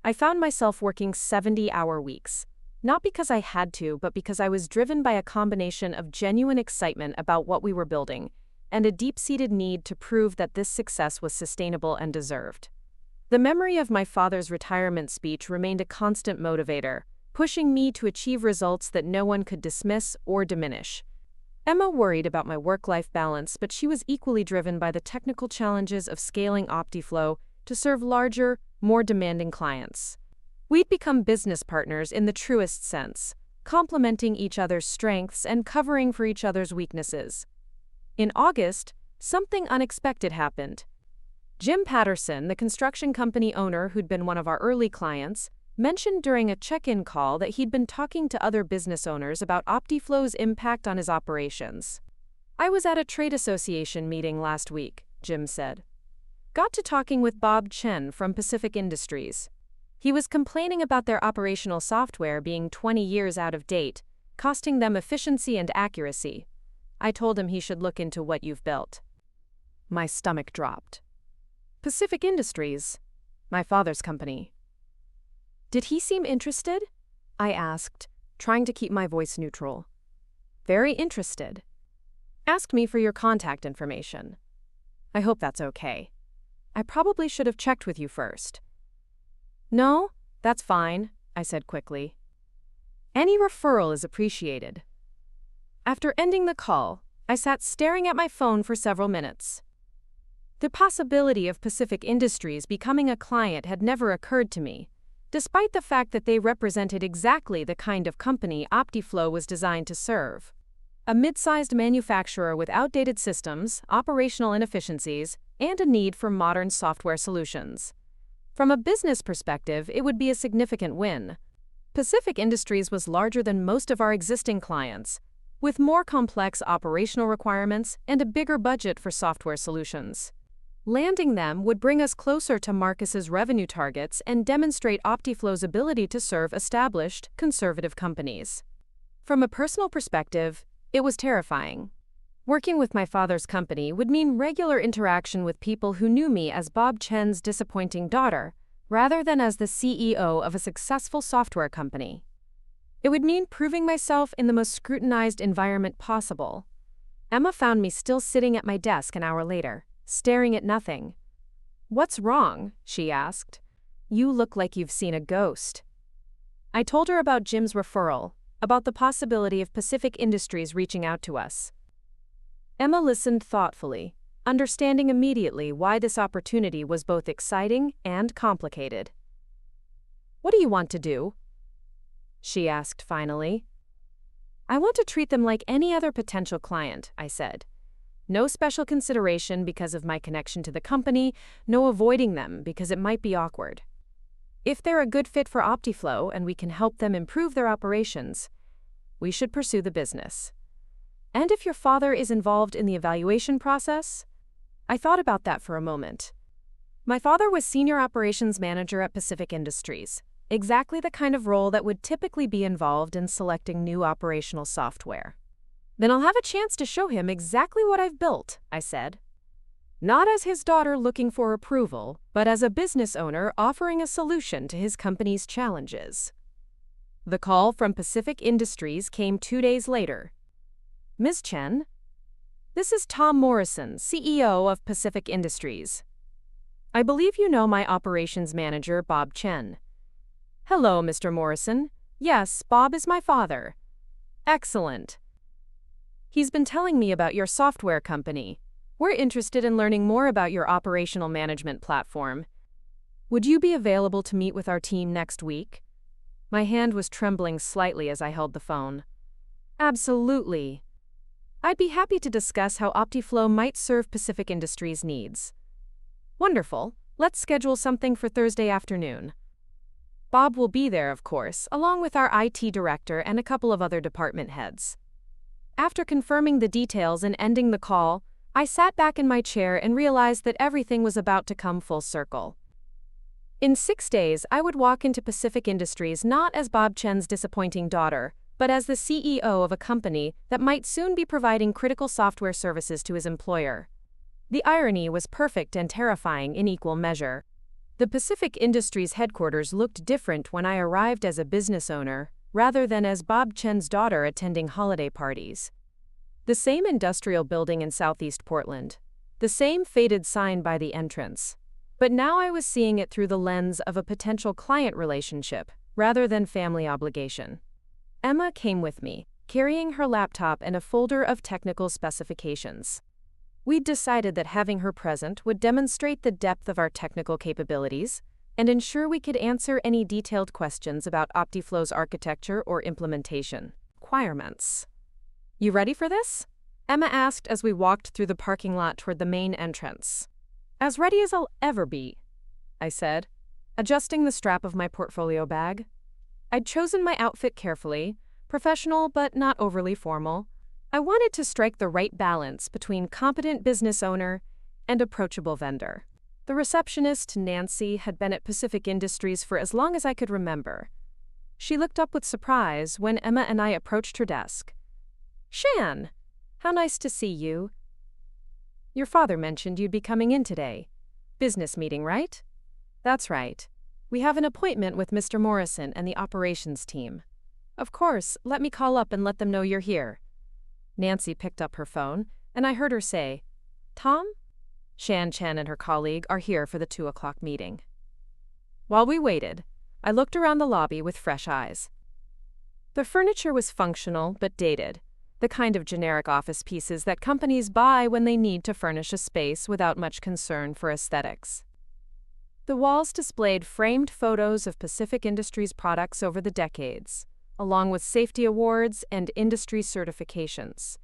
I found myself working 70-hour weeks, not because I had to, but because I was driven by a combination of genuine excitement about what we were building and a deep-seated need to prove that this success was sustainable and deserved. The memory of my father's retirement speech remained a constant motivator, pushing me to achieve results that no one could dismiss or diminish. Emma worried about my work-life balance, but she was equally driven by the technical challenges of scaling OptiFlow to serve larger, more demanding clients. We'd become business partners in the truest sense, complementing each other's strengths and covering for each other's weaknesses. In August, something unexpected happened. Jim Patterson, the construction company owner who'd been one of our early clients, mentioned during a check-in call that he'd been talking to other business owners about OptiFlow's impact on his operations. "I was at a trade association meeting last week," Jim said. "Got to talking with Bob Chen from Pacific Industries. He was complaining about their operational software being 20 years out of date, costing them efficiency and accuracy. I told him he should look into what you've built. My stomach dropped. Pacific Industries, my father's company. Did he seem interested? I asked, trying to keep my voice neutral. Very interested. Asked me for your contact information. I hope that's okay. I probably should have checked with you first. No, that's fine, I said quickly. Any referral is appreciated. After ending the call, I sat staring at my phone for several minutes. The possibility of Pacific Industries becoming a client had never occurred to me, despite the fact that they represented exactly the kind of company OptiFlow was designed to serve. A mid-sized manufacturer with outdated systems, operational inefficiencies, and a need for modern software solutions. From a business perspective, it would be a significant win. Pacific Industries was larger than most of our existing clients, with more complex operational requirements and a bigger budget for software solutions. Landing them would bring us closer to Marcus's revenue targets and demonstrate OptiFlow's ability to serve established, conservative companies. From a personal perspective, it was terrifying. Working with my father's company would mean regular interaction with people who knew me as Bob Chen's disappointing daughter, rather than as the CEO of a successful software company. It would mean proving myself in the most scrutinized environment possible. Emma found me still sitting at my desk an hour later, staring at nothing. "What's wrong?" she asked. "You look like you've seen a ghost." I told her about Jim's referral, about the possibility of Pacific Industries reaching out to us. Emma listened thoughtfully, understanding immediately why this opportunity was both exciting and complicated. "What do you want to do?" she asked finally. "I want to treat them like any other potential client," I said. "No special consideration because of my connection to the company, no avoiding them because it might be awkward. If they're a good fit for OptiFlow and we can help them improve their operations, we should pursue the business. And if your father is involved in the evaluation process?" I thought about that for a moment. My father was Senior Operations Manager at Pacific Industries, exactly the kind of role that would typically be involved in selecting new operational software. "Then I'll have a chance to show him exactly what I've built," I said. Not as his daughter looking for approval, but as a business owner offering a solution to his company's challenges. The call from Pacific Industries came 2 days later. "Ms. Chen, this is Tom Morrison, CEO of Pacific Industries. I believe you know my operations manager, Bob Chen." "Hello, Mr. Morrison. Yes, Bob is my father." "Excellent. He's been telling me about your software company. We're interested in learning more about your operational management platform. Would you be available to meet with our team next week?" My hand was trembling slightly as I held the phone. "Absolutely. I'd be happy to discuss how OptiFlow might serve Pacific Industries' needs." "Wonderful. Let's schedule something for Thursday afternoon." Bob will be there, of course, along with our IT director and a couple of other department heads. After confirming the details and ending the call, I sat back in my chair and realized that everything was about to come full circle. In 6 days, I would walk into Pacific Industries not as Bob Chen's disappointing daughter, but as the CEO of a company that might soon be providing critical software services to his employer. The irony was perfect and terrifying in equal measure. The Pacific Industries headquarters looked different when I arrived as a business owner, rather than as Bob Chen's daughter attending holiday parties. The same industrial building in Southeast Portland, the same faded sign by the entrance. But now I was seeing it through the lens of a potential client relationship, rather than family obligation. Emma came with me, carrying her laptop and a folder of technical specifications. We'd decided that having her present would demonstrate the depth of our technical capabilities and ensure we could answer any detailed questions about OptiFlow's architecture or implementation requirements. "You ready for this?" Emma asked as we walked through the parking lot toward the main entrance. "As ready as I'll ever be," I said, adjusting the strap of my portfolio bag. I'd chosen my outfit carefully, professional but not overly formal. I wanted to strike the right balance between competent business owner and approachable vendor. The receptionist, Nancy, had been at Pacific Industries for as long as I could remember. She looked up with surprise when Emma and I approached her desk. "Shan, How nice to see you. Your father mentioned you'd be coming in today. Business meeting, right? That's right. We have an appointment with Mr. Morrison and the operations team. Of course, let me call up and let them know you're here. Nancy picked up her phone, and I heard her say, Tom? Chen and her colleague are here for the 2 o'clock meeting. While we waited, I looked around the lobby with fresh eyes. The furniture was functional but dated, the kind of generic office pieces that companies buy when they need to furnish a space without much concern for aesthetics. The walls displayed framed photos of Pacific Industries products over the decades, along with safety awards and industry certifications.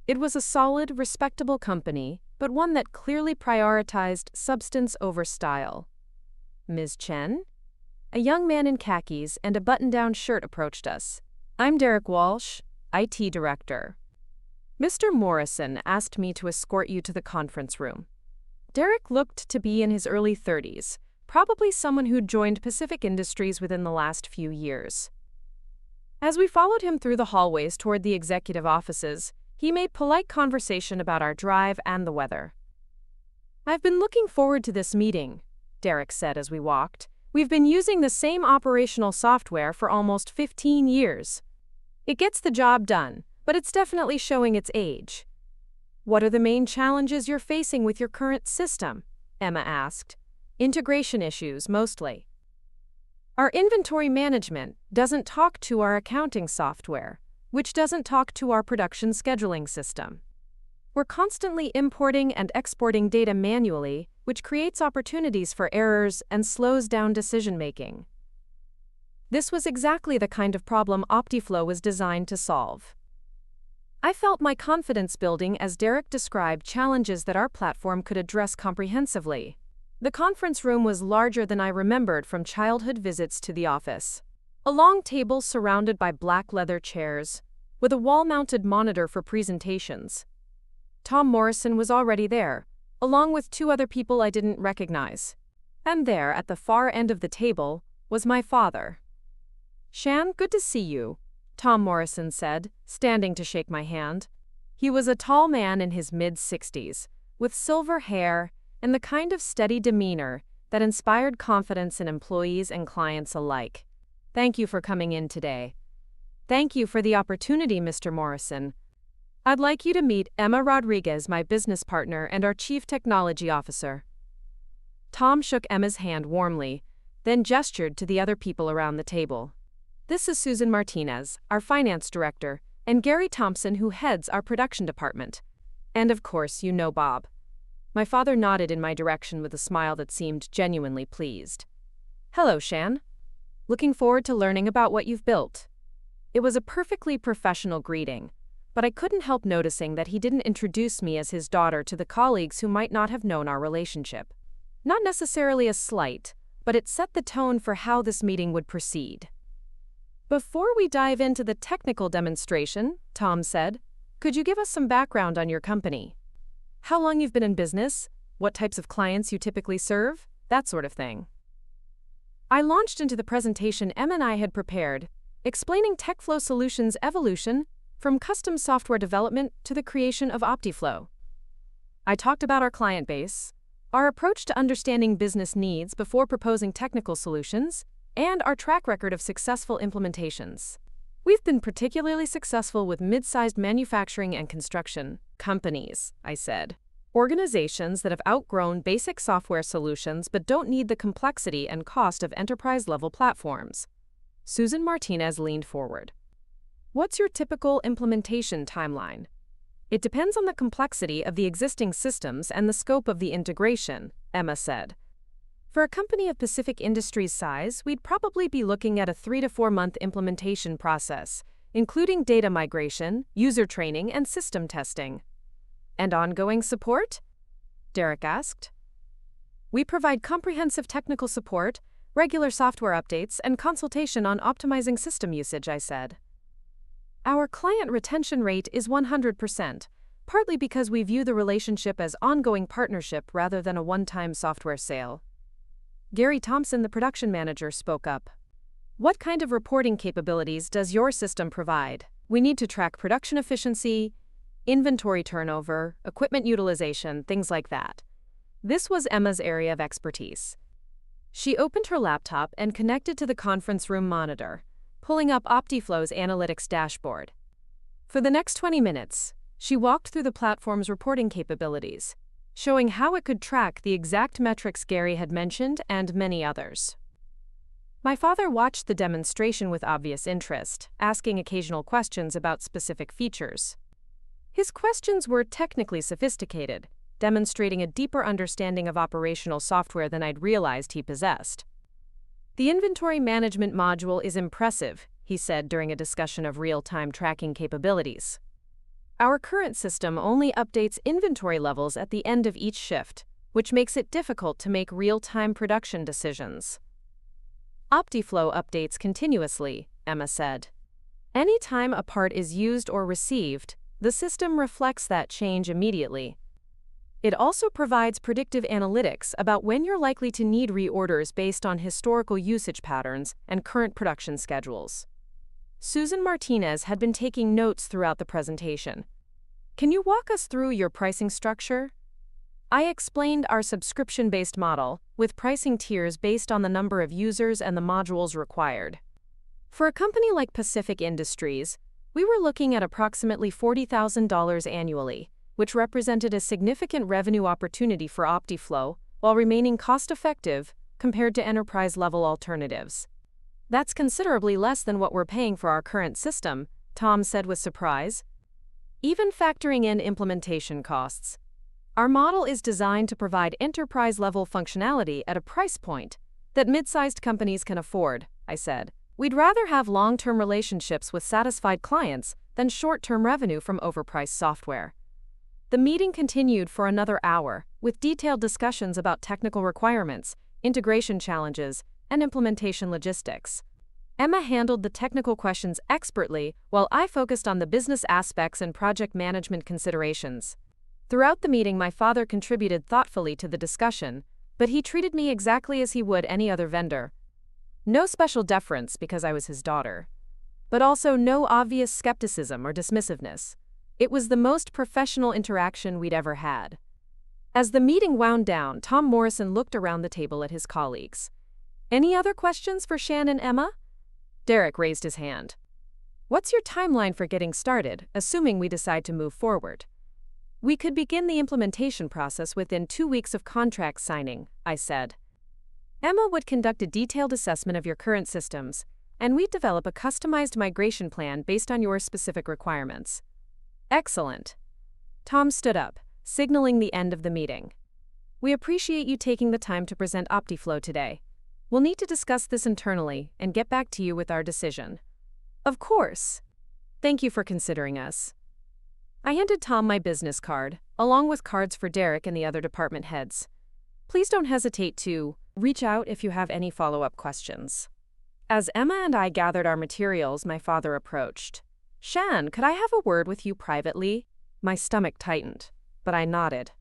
It was a solid, respectable company, but one that clearly prioritized substance over style. Ms. Chen? A young man in khakis and a button-down shirt approached us. I'm Derek Walsh, IT Director. Mr. Morrison asked me to escort you to the conference room. Derek looked to be in his early 30s, probably someone who'd joined Pacific Industries within the last few years. As we followed him through the hallways toward the executive offices, he made polite conversation about our drive and the weather. I've been looking forward to this meeting, Derek said as we walked. We've been using the same operational software for almost 15 years. It gets the job done, but it's definitely showing its age. What are the main challenges you're facing with your current system? Emma asked. Integration issues, mostly. Our inventory management doesn't talk to our accounting software, which doesn't talk to our production scheduling system. We're constantly importing and exporting data manually, which creates opportunities for errors and slows down decision-making. This was exactly the kind of problem OptiFlow was designed to solve. I felt my confidence building as Derek described challenges that our platform could address comprehensively. The conference room was larger than I remembered from childhood visits to the office. A long table surrounded by black leather chairs, with a wall-mounted monitor for presentations. Tom Morrison was already there, along with 2 other people I didn't recognize. And there, at the far end of the table, was my father. Shan, good to see you, Tom Morrison said, standing to shake my hand. He was a tall man in his mid-60s, with silver hair and the kind of steady demeanor that inspired confidence in employees and clients alike. Thank you for coming in today. Thank you for the opportunity, Mr. Morrison. I'd like you to meet Emma Rodriguez, my business partner and our Chief Technology Officer. Tom shook Emma's hand warmly, then gestured to the other people around the table. This is Susan Martinez, our finance director, and Gary Thompson, who heads our production department. And of course, you know Bob. My father nodded in my direction with a smile that seemed genuinely pleased. Hello, Shan. Looking forward to learning about what you've built. It was a perfectly professional greeting, but I couldn't help noticing that he didn't introduce me as his daughter to the colleagues who might not have known our relationship. Not necessarily a slight, but it set the tone for how this meeting would proceed. Before we dive into the technical demonstration, Tom said, could you give us some background on your company? How long you've been in business, what types of clients you typically serve, that sort of thing. I launched into the presentation Emma and I had prepared, explaining TechFlow Solutions' evolution from custom software development to the creation of OptiFlow. I talked about our client base, our approach to understanding business needs before proposing technical solutions, and our track record of successful implementations. We've been particularly successful with mid-sized manufacturing and construction companies, I said. Organizations that have outgrown basic software solutions but don't need the complexity and cost of enterprise-level platforms. Susan Martinez leaned forward. What's your typical implementation timeline? It depends on the complexity of the existing systems and the scope of the integration, Emma said. For a company of Pacific Industries' size, we'd probably be looking at a 3 to 4 month implementation process, including data migration, user training, and system testing. And ongoing support? Derek asked. We provide comprehensive technical support, regular software updates, and consultation on optimizing system usage, I said. Our client retention rate is 100%, partly because we view the relationship as ongoing partnership rather than a one-time software sale. Gary Thompson, the production manager, spoke up. What kind of reporting capabilities does your system provide? We need to track production efficiency, inventory turnover, equipment utilization, things like that. This was Emma's area of expertise. She opened her laptop and connected to the conference room monitor, pulling up OptiFlow's analytics dashboard. For the next 20 minutes, she walked through the platform's reporting capabilities, showing how it could track the exact metrics Gary had mentioned and many others. My father watched the demonstration with obvious interest, asking occasional questions about specific features. His questions were technically sophisticated, demonstrating a deeper understanding of operational software than I'd realized he possessed. "The inventory management module is impressive," he said during a discussion of real-time tracking capabilities. "Our current system only updates inventory levels at the end of each shift, which makes it difficult to make real-time production decisions." "OptiFlow updates continuously," Emma said. "Any time a part is used or received, the system reflects that change immediately. It also provides predictive analytics about when you're likely to need reorders based on historical usage patterns and current production schedules." Susan Martinez had been taking notes throughout the presentation. "Can you walk us through your pricing structure?" I explained our subscription-based model, with pricing tiers based on the number of users and the modules required. For a company like Pacific Industries, we were looking at approximately $40,000 annually, which represented a significant revenue opportunity for OptiFlow while remaining cost-effective compared to enterprise-level alternatives. "That's considerably less than what we're paying for our current system," Tom said with surprise. "Even factoring in implementation costs. Our model is designed to provide enterprise-level functionality at a price point that mid-sized companies can afford," I said. "We'd rather have long-term relationships with satisfied clients than short-term revenue from overpriced software." The meeting continued for another hour, with detailed discussions about technical requirements, integration challenges, and implementation logistics. Emma handled the technical questions expertly, while I focused on the business aspects and project management considerations. Throughout the meeting, my father contributed thoughtfully to the discussion, but he treated me exactly as he would any other vendor. No special deference because I was his daughter, but also no obvious skepticism or dismissiveness. It was the most professional interaction we'd ever had. As the meeting wound down, Tom Morrison looked around the table at his colleagues. "Any other questions for Shan and Emma?" Derek raised his hand. "What's your timeline for getting started, assuming we decide to move forward?" "We could begin the implementation process within 2 weeks of contract signing," I said. "Emma would conduct a detailed assessment of your current systems, and we'd develop a customized migration plan based on your specific requirements." "Excellent." Tom stood up, signaling the end of the meeting. "We appreciate you taking the time to present OptiFlow today. We'll need to discuss this internally and get back to you with our decision." "Of course. Thank you for considering us." I handed Tom my business card, along with cards for Derek and the other department heads. "Please don't hesitate to reach out if you have any follow-up questions." As Emma and I gathered our materials, my father approached. "Shan, could I have a word with you privately?" My stomach tightened, but I nodded.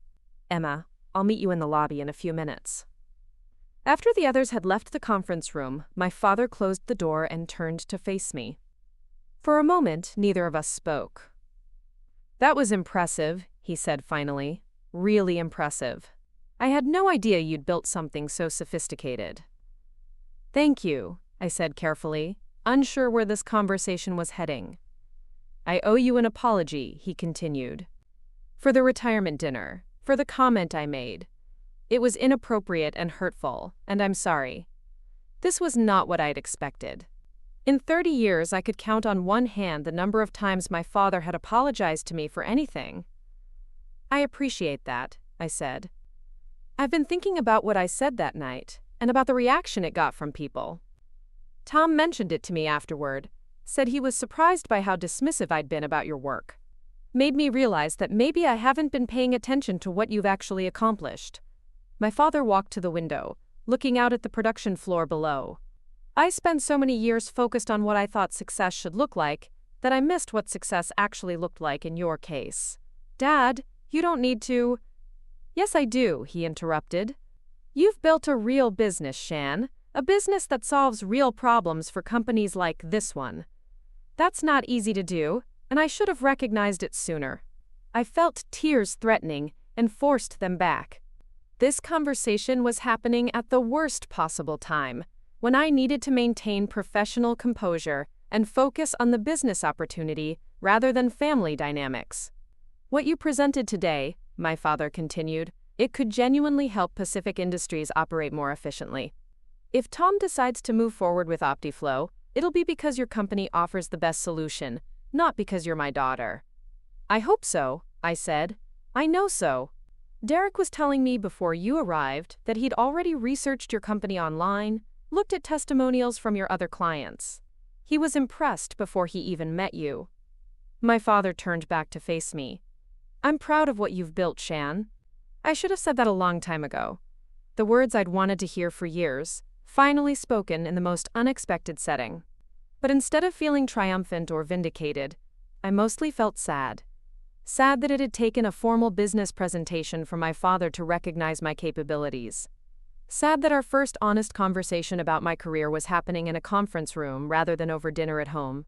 "Emma, I'll meet you in the lobby in a few minutes." After the others had left the conference room, my father closed the door and turned to face me. For a moment, neither of us spoke. "That was impressive," he said finally. "Really impressive. I had no idea you'd built something so sophisticated." "Thank you," I said carefully, unsure where this conversation was heading. "I owe you an apology," he continued. "For the retirement dinner, for the comment I made. It was inappropriate and hurtful, and I'm sorry. This was not what I'd expected. In 30 years, I could count on one hand the number of times my father had apologized to me for anything." "I appreciate that," I said. "I've been thinking about what I said that night, and about the reaction it got from people. Tom mentioned it to me afterward, said he was surprised by how dismissive I'd been about your work. Made me realize that maybe I haven't been paying attention to what you've actually accomplished." My father walked to the window, looking out at the production floor below. "I spent so many years focused on what I thought success should look like, that I missed what success actually looked like in your case. Dad, you don't need to—" "Yes, I do," he interrupted. "You've built a real business, Shan, a business that solves real problems for companies like this one. That's not easy to do, and I should have recognized it sooner." I felt tears threatening and forced them back. This conversation was happening at the worst possible time, when I needed to maintain professional composure and focus on the business opportunity rather than family dynamics. What you presented today, my father continued, it could genuinely help Pacific Industries operate more efficiently. If Tom decides to move forward with OptiFlow, it'll be because your company offers the best solution, not because you're my daughter. I hope so, I said. I know so. Derek was telling me before you arrived that he'd already researched your company online, looked at testimonials from your other clients. He was impressed before he even met you. My father turned back to face me. I'm proud of what you've built, Shan. I should have said that a long time ago. The words I'd wanted to hear for years, finally spoken in the most unexpected setting. But instead of feeling triumphant or vindicated, I mostly felt sad. Sad that it had taken a formal business presentation from my father to recognize my capabilities. Sad that our first honest conversation about my career was happening in a conference room rather than over dinner at home.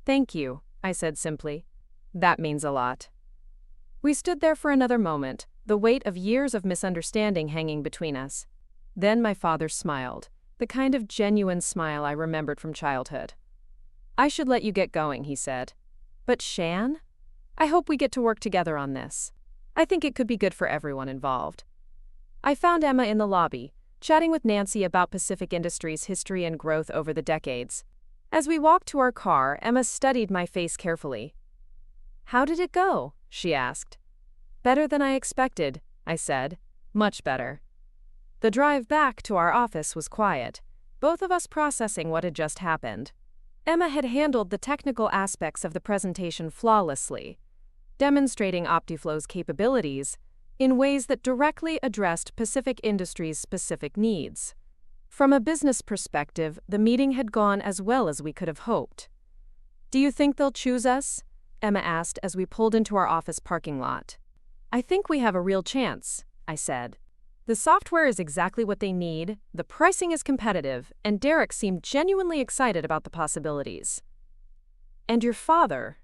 Thank you, I said simply. That means a lot. We stood there for another moment, the weight of years of misunderstanding hanging between us. Then my father smiled, the kind of genuine smile I remembered from childhood. I should let you get going, he said. But Shan? I hope we get to work together on this. I think it could be good for everyone involved. I found Emma in the lobby, chatting with Nancy about Pacific Industries' history and growth over the decades. As we walked to our car, Emma studied my face carefully. How did it go? She asked. Better than I expected, I said. Much better. The drive back to our office was quiet, both of us processing what had just happened. Emma had handled the technical aspects of the presentation flawlessly, demonstrating OptiFlow's capabilities in ways that directly addressed Pacific Industries' specific needs. From a business perspective, the meeting had gone as well as we could have hoped. Do you think they'll choose us? Emma asked as we pulled into our office parking lot. I think we have a real chance, I said. The software is exactly what they need, the pricing is competitive, and Derek seemed genuinely excited about the possibilities. And your father?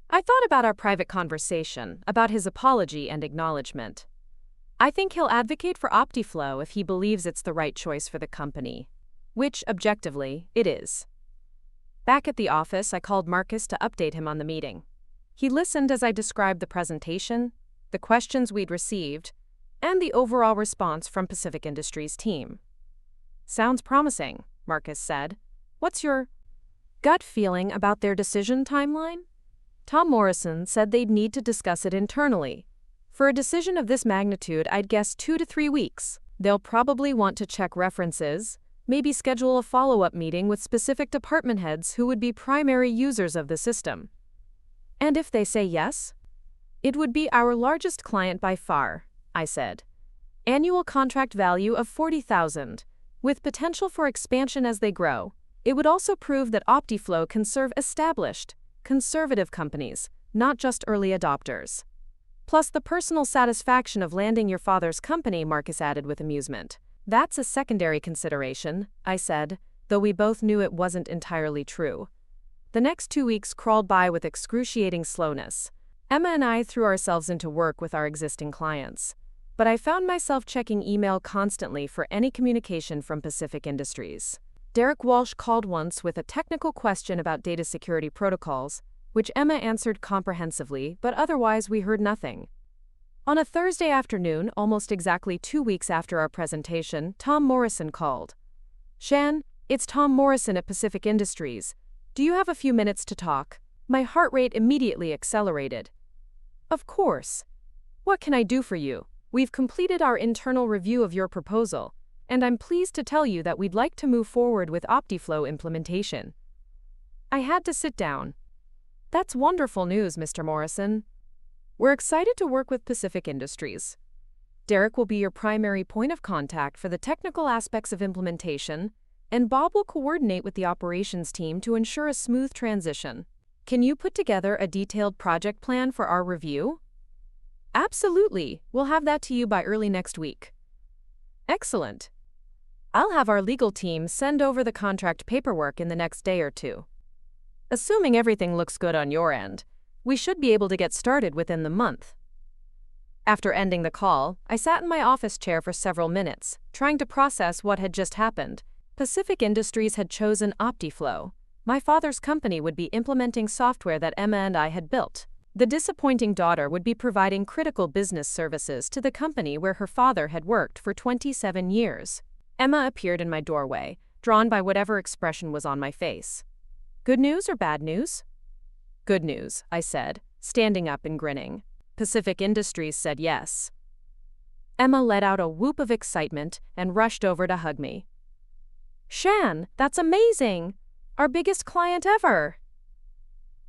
I thought about our private conversation, about his apology and acknowledgement. I think he'll advocate for OptiFlow if he believes it's the right choice for the company, which, objectively, it is. Back at the office, I called Marcus to update him on the meeting. He listened as I described the presentation, the questions we'd received, and the overall response from Pacific Industries' team. Sounds promising, Marcus said. What's your gut feeling about their decision timeline? Tom Morrison said they'd need to discuss it internally. For a decision of this magnitude, I'd guess 2 to 3 weeks. They'll probably want to check references, maybe schedule a follow-up meeting with specific department heads who would be primary users of the system. And if they say yes? It would be our largest client by far, I said. Annual contract value of $40,000, with potential for expansion as they grow. It would also prove that OptiFlow can serve established, conservative companies, not just early adopters. Plus the personal satisfaction of landing your father's company, Marcus added with amusement. That's a secondary consideration, I said, though we both knew it wasn't entirely true. The next 2 weeks crawled by with excruciating slowness. Emma and I threw ourselves into work with our existing clients. But I found myself checking email constantly for any communication from Pacific Industries. Derek Walsh called once with a technical question about data security protocols, which Emma answered comprehensively, but otherwise we heard nothing. On a Thursday afternoon, almost exactly 2 weeks after our presentation, Tom Morrison called. Shan, it's Tom Morrison at Pacific Industries. Do you have a few minutes to talk? My heart rate immediately accelerated. Of course. What can I do for you? We've completed our internal review of your proposal, and I'm pleased to tell you that we'd like to move forward with OptiFlow implementation. I had to sit down. That's wonderful news, Mr. Morrison. We're excited to work with Pacific Industries. Derek will be your primary point of contact for the technical aspects of implementation, and Bob will coordinate with the operations team to ensure a smooth transition. Can you put together a detailed project plan for our review? Absolutely. We'll have that to you by early next week. Excellent. I'll have our legal team send over the contract paperwork in the next day or two. Assuming everything looks good on your end, We should be able to get started within the month. After ending the call, I sat in my office chair for several minutes, trying to process what had just happened. Pacific Industries had chosen OptiFlow. My father's company would be implementing software that Emma and I had built. The disappointing daughter would be providing critical business services to the company where her father had worked for 27 years. Emma appeared in my doorway, drawn by whatever expression was on my face. Good news or bad news? Good news, I said, standing up and grinning. Pacific Industries said yes. Emma let out a whoop of excitement and rushed over to hug me. Shan, that's amazing! Our biggest client ever!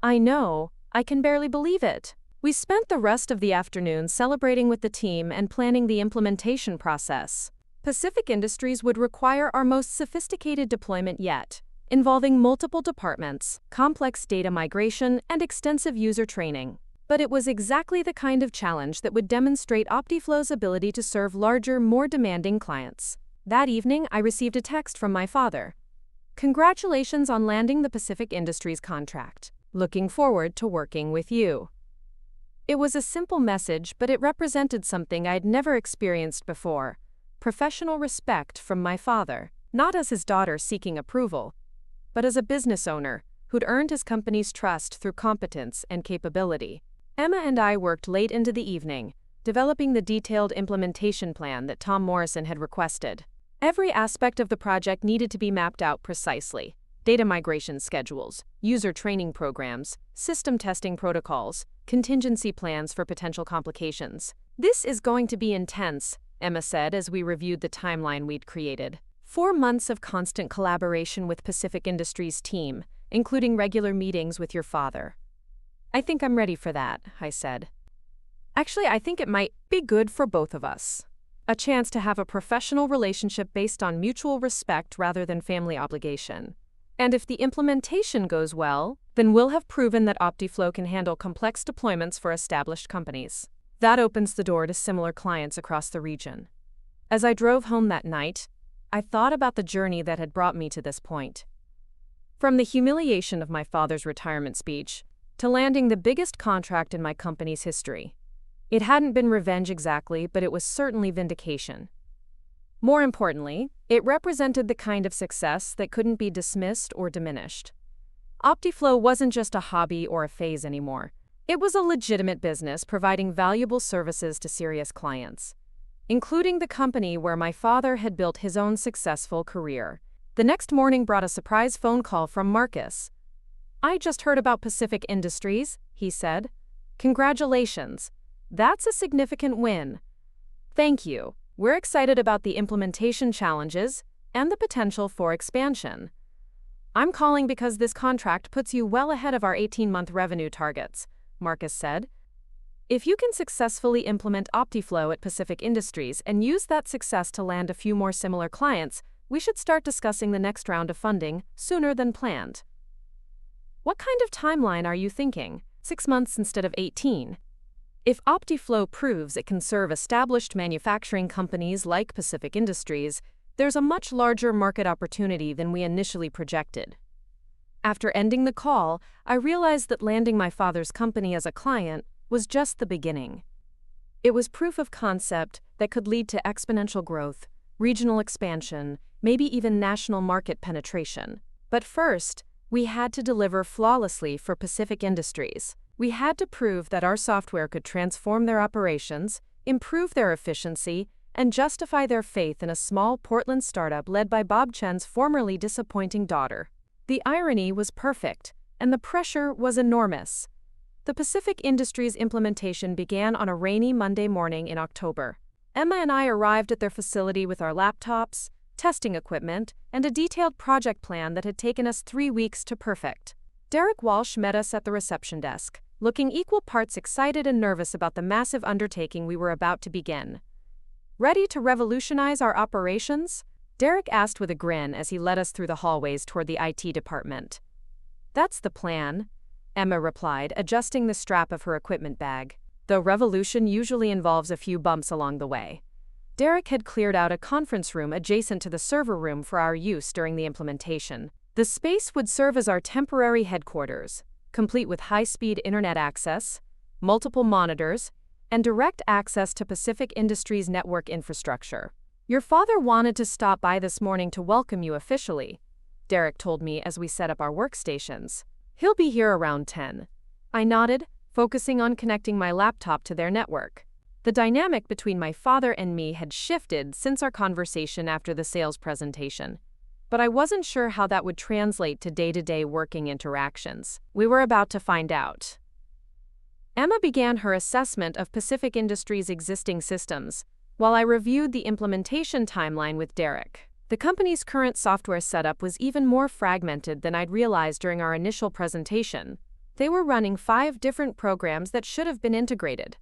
I know, I can barely believe it. We spent the rest of the afternoon celebrating with the team and planning the implementation process. Pacific Industries would require our most sophisticated deployment yet, involving multiple departments, complex data migration, and extensive user training. But it was exactly the kind of challenge that would demonstrate OptiFlow's ability to serve larger, more demanding clients. That evening, I received a text from my father. Congratulations on landing the Pacific Industries contract. Looking forward to working with you. It was a simple message, but it represented something I'd never experienced before. Professional respect from my father, not as his daughter seeking approval, but as a business owner who'd earned his company's trust through competence and capability. Emma and I worked late into the evening, developing the detailed implementation plan that Tom Morrison had requested. Every aspect of the project needed to be mapped out precisely. Data migration schedules, user training programs, system testing protocols, contingency plans for potential complications. This is going to be intense, Emma said as we reviewed the timeline we'd created. 4 months of constant collaboration with Pacific Industries' team, including regular meetings with your father. I think I'm ready for that, I said. Actually, I think it might be good for both of us. A chance to have a professional relationship based on mutual respect rather than family obligation. And if the implementation goes well, then we'll have proven that OptiFlow can handle complex deployments for established companies. That opens the door to similar clients across the region. As I drove home that night, I thought about the journey that had brought me to this point. From the humiliation of my father's retirement speech, to landing the biggest contract in my company's history. It hadn't been revenge exactly, but it was certainly vindication. More importantly, it represented the kind of success that couldn't be dismissed or diminished. OptiFlow wasn't just a hobby or a phase anymore. It was a legitimate business providing valuable services to serious clients, including the company where my father had built his own successful career. The next morning brought a surprise phone call from Marcus. I just heard about Pacific Industries, he said. Congratulations. That's a significant win. Thank you. We're excited about the implementation challenges and the potential for expansion. I'm calling because this contract puts you well ahead of our 18-month revenue targets, Marcus said. If you can successfully implement OptiFlow at Pacific Industries and use that success to land a few more similar clients, we should start discussing the next round of funding sooner than planned. What kind of timeline are you thinking? 6 months instead of 18? If OptiFlow proves it can serve established manufacturing companies like Pacific Industries, there's a much larger market opportunity than we initially projected. After ending the call, I realized that landing my father's company as a client was just the beginning. It was proof of concept that could lead to exponential growth, regional expansion, maybe even national market penetration. But first, we had to deliver flawlessly for Pacific Industries. We had to prove that our software could transform their operations, improve their efficiency, and justify their faith in a small Portland startup led by Bob Chen's formerly disappointing daughter. The irony was perfect, and the pressure was enormous. The Pacific Industries implementation began on a rainy Monday morning in October. Emma and I arrived at their facility with our laptops, testing equipment, and a detailed project plan that had taken us 3 weeks to perfect. Derek Walsh met us at the reception desk, looking equal parts excited and nervous about the massive undertaking we were about to begin. Ready to revolutionize our operations? Derek asked with a grin as he led us through the hallways toward the IT department. That's the plan, Emma replied, adjusting the strap of her equipment bag, though revolution usually involves a few bumps along the way. Derek had cleared out a conference room adjacent to the server room for our use during the implementation. The space would serve as our temporary headquarters, complete with high-speed internet access, multiple monitors, and direct access to Pacific Industries' network infrastructure. Your father wanted to stop by this morning to welcome you officially, Derek told me as we set up our workstations. He'll be here around 10. I nodded, focusing on connecting my laptop to their network. The dynamic between my father and me had shifted since our conversation after the sales presentation, but I wasn't sure how that would translate to day-to-day working interactions. We were about to find out. Emma began her assessment of Pacific Industries' existing systems, while I reviewed the implementation timeline with Derek. The company's current software setup was even more fragmented than I'd realized during our initial presentation. They were running 5 different programs that should have been integrated.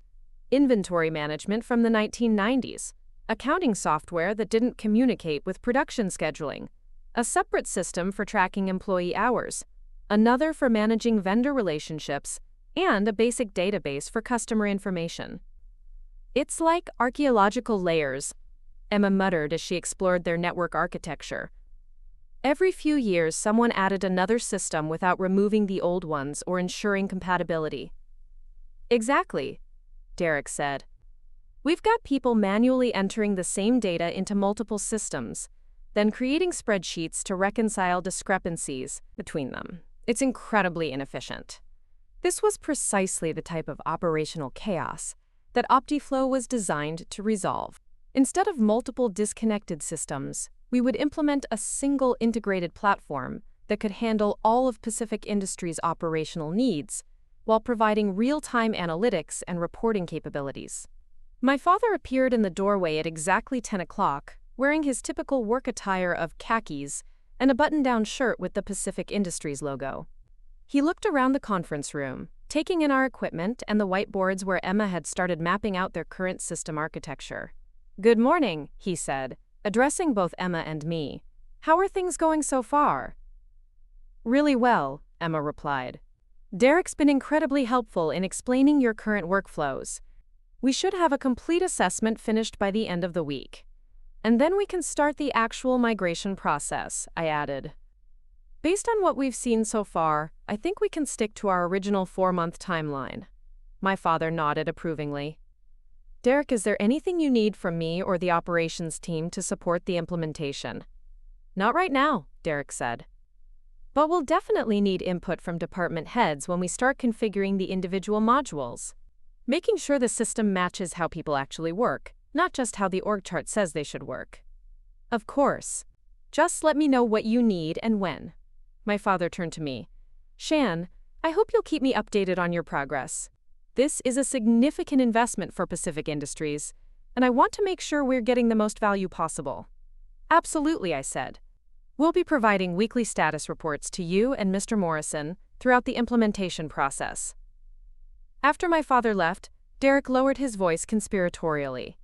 Inventory management from the 1990s, accounting software that didn't communicate with production scheduling, a separate system for tracking employee hours, another for managing vendor relationships, and a basic database for customer information. It's like archaeological layers, Emma muttered as she explored their network architecture. Every few years, someone added another system without removing the old ones or ensuring compatibility. Exactly, Derek said. We've got people manually entering the same data into multiple systems, then creating spreadsheets to reconcile discrepancies between them. It's incredibly inefficient. This was precisely the type of operational chaos that OptiFlow was designed to resolve. Instead of multiple disconnected systems, we would implement a single integrated platform that could handle all of Pacific Industries' operational needs while providing real-time analytics and reporting capabilities. My father appeared in the doorway at exactly 10 o'clock, wearing his typical work attire of khakis and a button-down shirt with the Pacific Industries logo. He looked around the conference room, taking in our equipment and the whiteboards where Emma had started mapping out their current system architecture. "Good morning," he said, addressing both Emma and me. "How are things going so far?" "Really well," Emma replied. "Derek's been incredibly helpful in explaining your current workflows. We should have a complete assessment finished by the end of the week. And then we can start the actual migration process," I added. "Based on what we've seen so far, I think we can stick to our original 4-month timeline." My father nodded approvingly. "Derek, is there anything you need from me or the operations team to support the implementation?" "Not right now," Derek said. "But we'll definitely need input from department heads when we start configuring the individual modules. Making sure the system matches how people actually work, not just how the org chart says they should work." "Of course. Just let me know what you need and when." My father turned to me. "Shan, I hope you'll keep me updated on your progress. This is a significant investment for Pacific Industries, and I want to make sure we're getting the most value possible." "Absolutely," I said. "We'll be providing weekly status reports to you and Mr. Morrison throughout the implementation process." After my father left, Derek lowered his voice conspiratorially.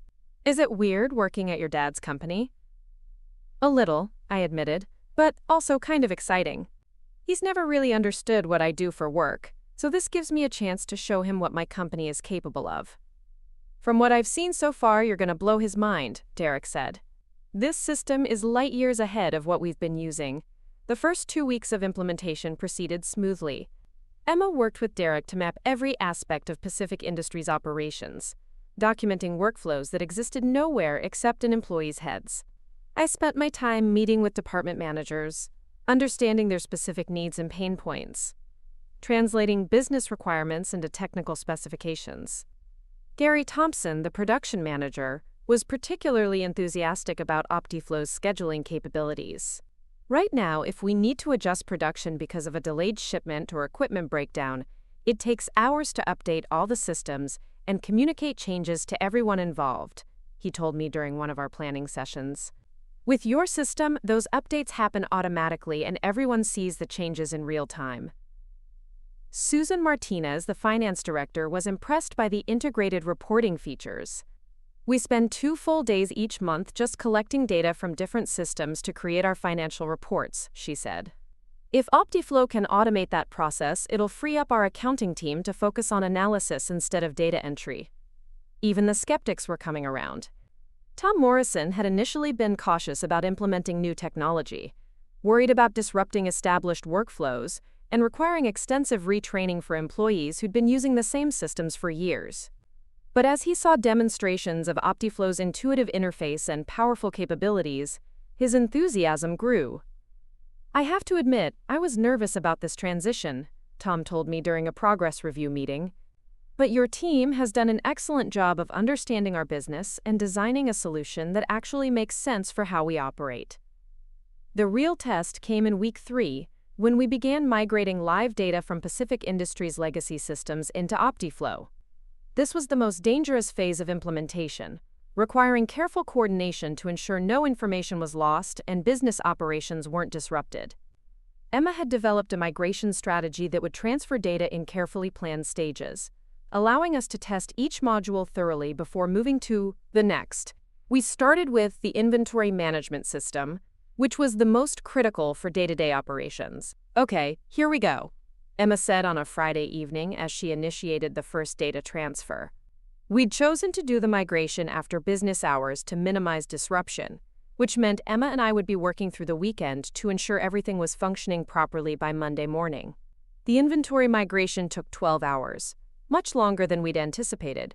"Is it weird working at your dad's company?" "A little," I admitted, "but also kind of exciting. He's never really understood what I do for work, so this gives me a chance to show him what my company is capable of." "From what I've seen so far, you're going to blow his mind," Derek said. "This system is light years ahead of what we've been using." The first 2 weeks of implementation proceeded smoothly. Emma worked with Derek to map every aspect of Pacific Industries' operations, documenting workflows that existed nowhere except in employees' heads. I spent my time meeting with department managers, understanding their specific needs and pain points, translating business requirements into technical specifications. Gary Thompson, the production manager, was particularly enthusiastic about OptiFlow's scheduling capabilities. Right now, if we need to adjust production because of a delayed shipment or equipment breakdown, it takes hours to update all the systems and communicate changes to everyone involved, he told me during one of our planning sessions. With your system, those updates happen automatically and everyone sees the changes in real time. Susan Martinez, the finance director, was impressed by the integrated reporting features. "We spend 2 full days each month just collecting data from different systems to create our financial reports," she said. "If OptiFlow can automate that process, it'll free up our accounting team to focus on analysis instead of data entry." Even the skeptics were coming around. Tom Morrison had initially been cautious about implementing new technology. Worried about disrupting established workflows, and requiring extensive retraining for employees who'd been using the same systems for years. But as he saw demonstrations of OptiFlow's intuitive interface and powerful capabilities, his enthusiasm grew. "I have to admit, I was nervous about this transition," Tom told me during a progress review meeting. "But your team has done an excellent job of understanding our business and designing a solution that actually makes sense for how we operate." The real test came in week 3, when we began migrating live data from Pacific Industries' legacy systems into OptiFlow. This was the most dangerous phase of implementation, requiring careful coordination to ensure no information was lost and business operations weren't disrupted. Emma had developed a migration strategy that would transfer data in carefully planned stages, allowing us to test each module thoroughly before moving to the next. We started with the inventory management system, which was the most critical for day-to-day operations. "Okay, here we go," Emma said on a Friday evening as she initiated the first data transfer. We'd chosen to do the migration after business hours to minimize disruption, which meant Emma and I would be working through the weekend to ensure everything was functioning properly by Monday morning. The inventory migration took 12 hours, much longer than we'd anticipated.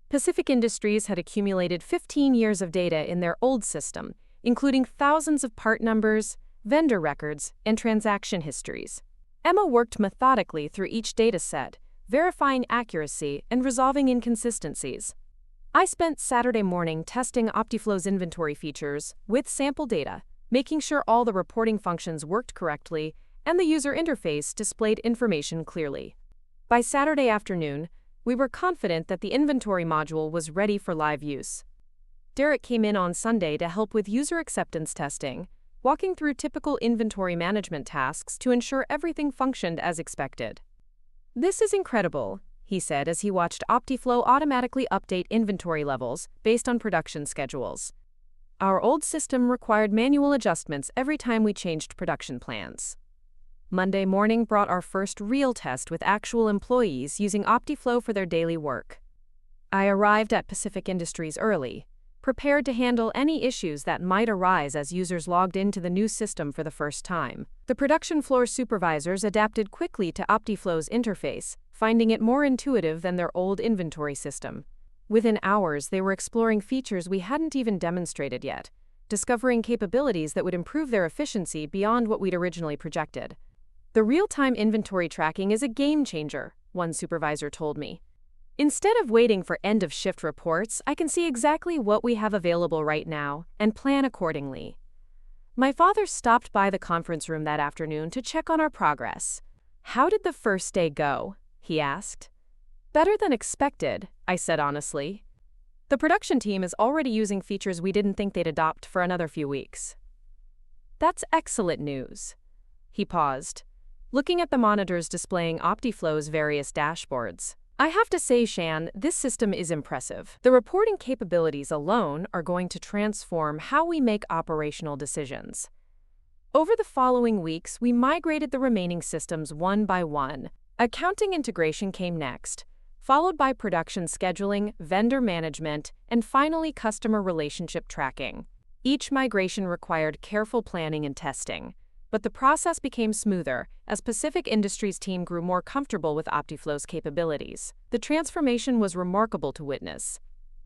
Pacific Industries had accumulated 15 years of data in their old system, including thousands of part numbers, vendor records, and transaction histories. Emma worked methodically through each data set, verifying accuracy and resolving inconsistencies. I spent Saturday morning testing OptiFlow's inventory features with sample data, making sure all the reporting functions worked correctly and the user interface displayed information clearly. By Saturday afternoon, we were confident that the inventory module was ready for live use. Derek came in on Sunday to help with user acceptance testing, walking through typical inventory management tasks to ensure everything functioned as expected. "This is incredible," he said as he watched OptiFlow automatically update inventory levels based on production schedules. "Our old system required manual adjustments every time we changed production plans." Monday morning brought our first real test with actual employees using OptiFlow for their daily work. I arrived at Pacific Industries early, prepared to handle any issues that might arise as users logged into the new system for the first time. The production floor supervisors adapted quickly to OptiFlow's interface, finding it more intuitive than their old inventory system. Within hours, they were exploring features we hadn't even demonstrated yet, discovering capabilities that would improve their efficiency beyond what we'd originally projected. "The real-time inventory tracking is a game changer," one supervisor told me. "Instead of waiting for end-of-shift reports, I can see exactly what we have available right now and plan accordingly." My father stopped by the conference room that afternoon to check on our progress. "How did the first day go?" he asked. "Better than expected," I said honestly. "The production team is already using features we didn't think they'd adopt for another few weeks." "That's excellent news." He paused, looking at the monitors displaying OptiFlow's various dashboards. "I have to say, Shan, this system is impressive. The reporting capabilities alone are going to transform how we make operational decisions." Over the following weeks, we migrated the remaining systems one by one. Accounting integration came next, followed by production scheduling, vendor management, and finally customer relationship tracking. Each migration required careful planning and testing, but the process became smoother as Pacific Industries' team grew more comfortable with OptiFlow's capabilities. The transformation was remarkable to witness.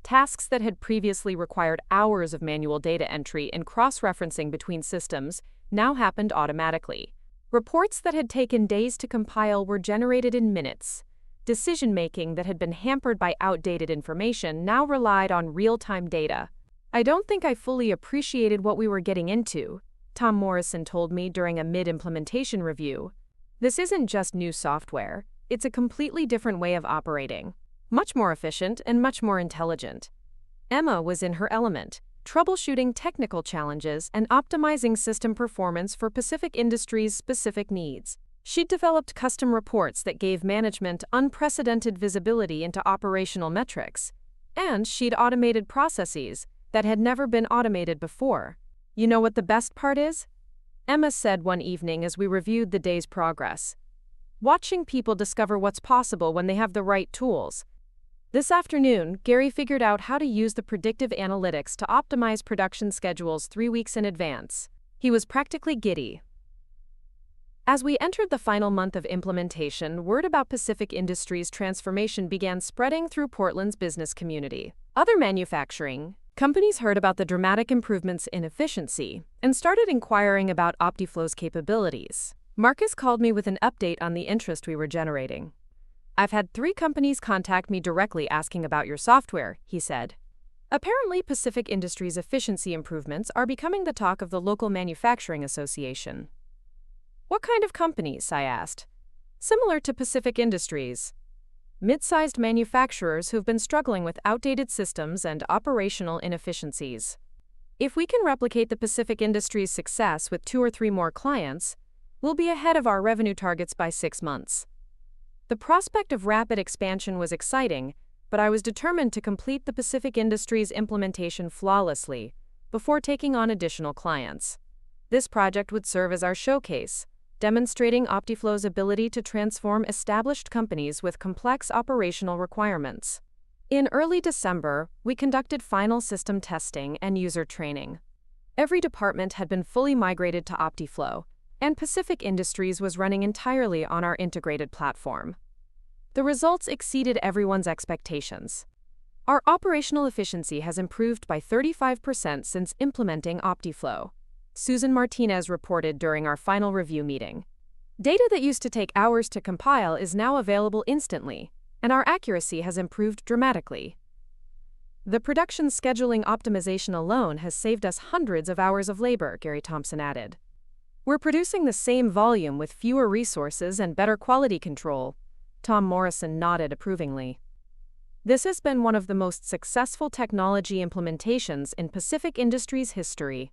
Tasks that had previously required hours of manual data entry and cross-referencing between systems now happened automatically. Reports that had taken days to compile were generated in minutes. Decision-making that had been hampered by outdated information now relied on real-time data. "I don't think I fully appreciated what we were getting into," Tom Morrison told me during a mid-implementation review. "This isn't just new software, it's a completely different way of operating. Much more efficient and much more intelligent." Emma was in her element, troubleshooting technical challenges and optimizing system performance for Pacific Industries' specific needs. She'd developed custom reports that gave management unprecedented visibility into operational metrics, and she'd automated processes that had never been automated before. "You know what the best part is?" Emma said one evening as we reviewed the day's progress. "Watching people discover what's possible when they have the right tools." This afternoon, Gary figured out how to use the predictive analytics to optimize production schedules 3 weeks in advance. He was practically giddy. As we entered the final month of implementation, word about Pacific Industries' transformation began spreading through Portland's business community. Other manufacturing companies heard about the dramatic improvements in efficiency and started inquiring about OptiFlow's capabilities. Marcus called me with an update on the interest we were generating. "I've had 3 companies contact me directly asking about your software," he said. Apparently, Pacific Industries' efficiency improvements are becoming the talk of the local manufacturing association. "What kind of companies?" I asked. "Similar to Pacific Industries. Mid-sized manufacturers who've been struggling with outdated systems and operational inefficiencies. If we can replicate the Pacific Industries' success with 2 or 3 more clients, we'll be ahead of our revenue targets by 6 months." The prospect of rapid expansion was exciting, but I was determined to complete the Pacific Industries implementation flawlessly before taking on additional clients. This project would serve as our showcase, demonstrating OptiFlow's ability to transform established companies with complex operational requirements. In early December, we conducted final system testing and user training. Every department had been fully migrated to OptiFlow, and Pacific Industries was running entirely on our integrated platform. The results exceeded everyone's expectations. Our operational efficiency has improved by 35% since implementing OptiFlow, Susan Martinez reported during our final review meeting. Data that used to take hours to compile is now available instantly, and our accuracy has improved dramatically. The production scheduling optimization alone has saved us hundreds of hours of labor, Gary Thompson added. We're producing the same volume with fewer resources and better quality control. Tom Morrison nodded approvingly. This has been one of the most successful technology implementations in Pacific Industries' history.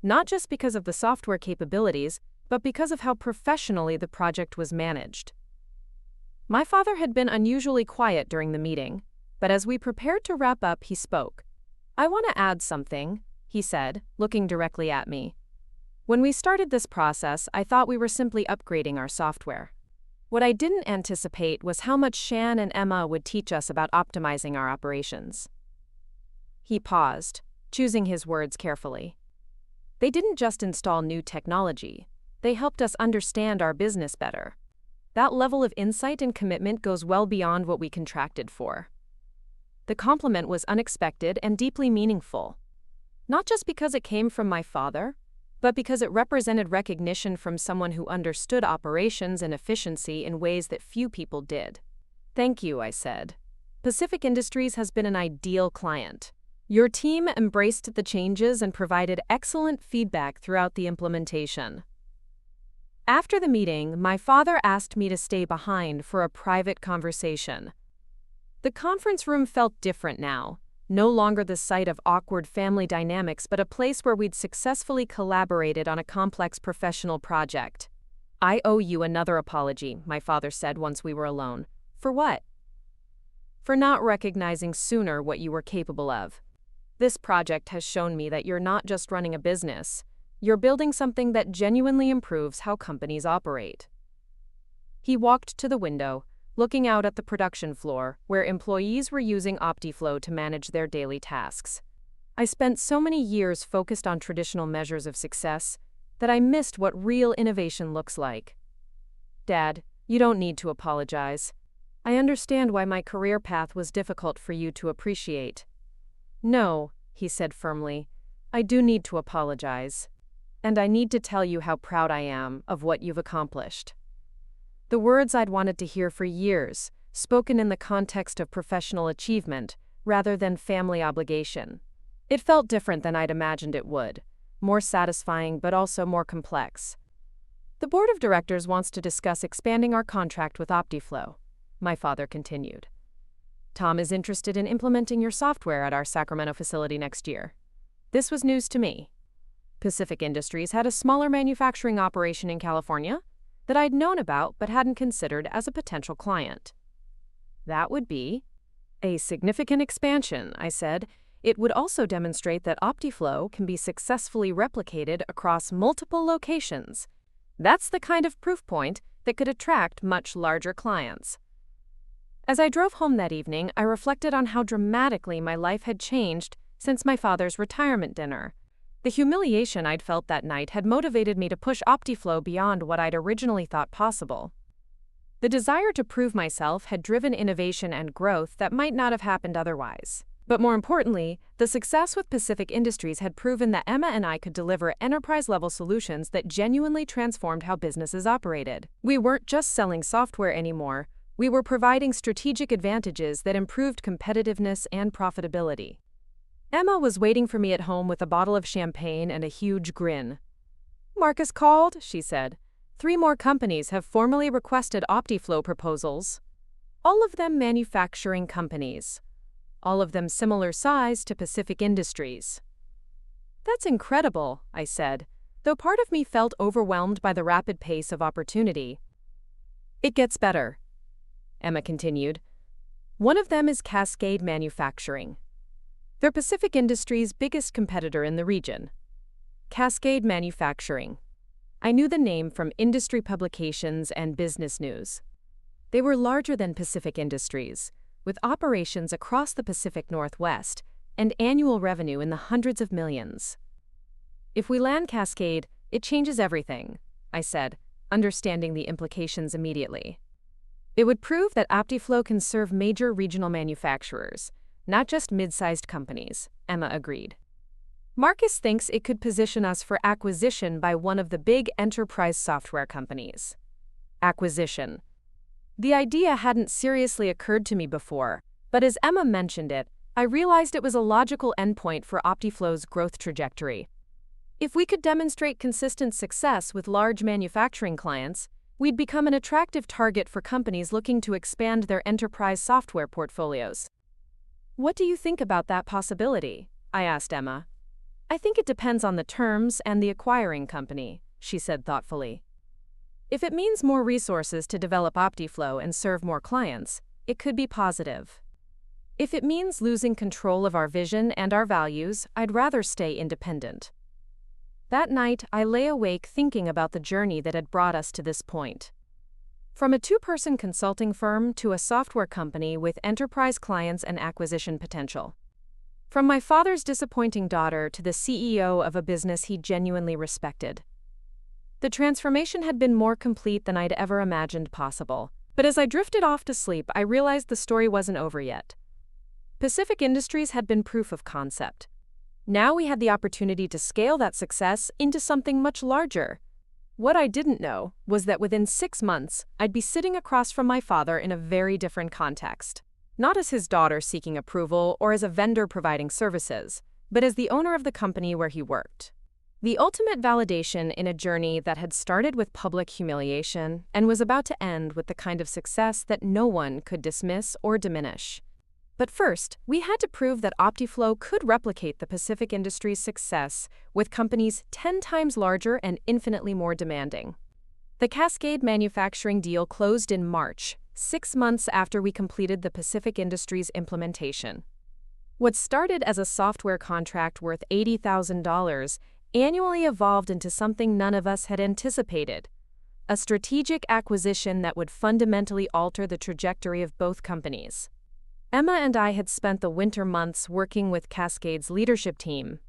Not just because of the software capabilities, but because of how professionally the project was managed. My father had been unusually quiet during the meeting, but as we prepared to wrap up, he spoke. "I want to add something," he said, looking directly at me. "When we started this process, I thought we were simply upgrading our software. What I didn't anticipate was how much Shan and Emma would teach us about optimizing our operations." He paused, choosing his words carefully. "They didn't just install new technology, they helped us understand our business better. That level of insight and commitment goes well beyond what we contracted for." The compliment was unexpected and deeply meaningful. Not just because it came from my father, but because it represented recognition from someone who understood operations and efficiency in ways that few people did. "Thank you," I said. "Pacific Industries has been an ideal client. Your team embraced the changes and provided excellent feedback throughout the implementation." After the meeting, my father asked me to stay behind for a private conversation. The conference room felt different now, no longer the site of awkward family dynamics, but a place where we'd successfully collaborated on a complex professional project. "I owe you another apology," my father said once we were alone. "For what?" "For not recognizing sooner what you were capable of. This project has shown me that you're not just running a business, you're building something that genuinely improves how companies operate." He walked to the window, looking out at the production floor, where employees were using OptiFlow to manage their daily tasks. "I spent so many years focused on traditional measures of success that I missed what real innovation looks like. Dad, you don't need to apologize. I understand why my career path was difficult for you to appreciate." "No," he said firmly, "I do need to apologize. And I need to tell you how proud I am of what you've accomplished." The words I'd wanted to hear for years, spoken in the context of professional achievement rather than family obligation. It felt different than I'd imagined it would, more satisfying but also more complex. "The board of directors wants to discuss expanding our contract with OptiFlow," my father continued. "Tom is interested in implementing your software at our Sacramento facility next year." This was news to me. Pacific Industries had a smaller manufacturing operation in California that I'd known about but hadn't considered as a potential client. "That would be a significant expansion," I said. "It would also demonstrate that OptiFlow can be successfully replicated across multiple locations. That's the kind of proof point that could attract much larger clients." As I drove home that evening, I reflected on how dramatically my life had changed since my father's retirement dinner. The humiliation I'd felt that night had motivated me to push OptiFlow beyond what I'd originally thought possible. The desire to prove myself had driven innovation and growth that might not have happened otherwise. But more importantly, the success with Pacific Industries had proven that Emma and I could deliver enterprise-level solutions that genuinely transformed how businesses operated. We weren't just selling software anymore, we were providing strategic advantages that improved competitiveness and profitability. Emma was waiting for me at home with a bottle of champagne and a huge grin. "Marcus called," she said. "3 more companies have formally requested OptiFlow proposals. All of them manufacturing companies. All of them similar size to Pacific Industries." "That's incredible," I said, though part of me felt overwhelmed by the rapid pace of opportunity. "It gets better," Emma continued. "One of them is Cascade Manufacturing. They're Pacific Industries' biggest competitor in the region." Cascade Manufacturing. I knew the name from industry publications and business news. They were larger than Pacific Industries, with operations across the Pacific Northwest and annual revenue in the hundreds of millions. "If we land Cascade, it changes everything," I said, understanding the implications immediately. "It would prove that OptiFlow can serve major regional manufacturers, not just mid-sized companies," Emma agreed. "Marcus thinks it could position us for acquisition by one of the big enterprise software companies." Acquisition. The idea hadn't seriously occurred to me before, but as Emma mentioned it, I realized it was a logical endpoint for OptiFlow's growth trajectory. If we could demonstrate consistent success with large manufacturing clients, we'd become an attractive target for companies looking to expand their enterprise software portfolios. "What do you think about that possibility?" I asked Emma. "I think it depends on the terms and the acquiring company," she said thoughtfully. "If it means more resources to develop OptiFlow and serve more clients, it could be positive. If it means losing control of our vision and our values, I'd rather stay independent." That night, I lay awake thinking about the journey that had brought us to this point. From a 2-person consulting firm to a software company with enterprise clients and acquisition potential. From my father's disappointing daughter to the CEO of a business he genuinely respected. The transformation had been more complete than I'd ever imagined possible. But as I drifted off to sleep, I realized the story wasn't over yet. Pacific Industries had been proof of concept. Now we had the opportunity to scale that success into something much larger. What I didn't know was that within 6 months, I'd be sitting across from my father in a very different context. Not as his daughter seeking approval or as a vendor providing services, but as the owner of the company where he worked. The ultimate validation in a journey that had started with public humiliation and was about to end with the kind of success that no one could dismiss or diminish. But first, we had to prove that OptiFlow could replicate the Pacific Industries' success with companies 10 times larger and infinitely more demanding. The Cascade Manufacturing deal closed in March, 6 months after we completed the Pacific Industries implementation. What started as a software contract worth $80,000 annually evolved into something none of us had anticipated: a strategic acquisition that would fundamentally alter the trajectory of both companies. Emma and I had spent the winter months working with Cascade's leadership team,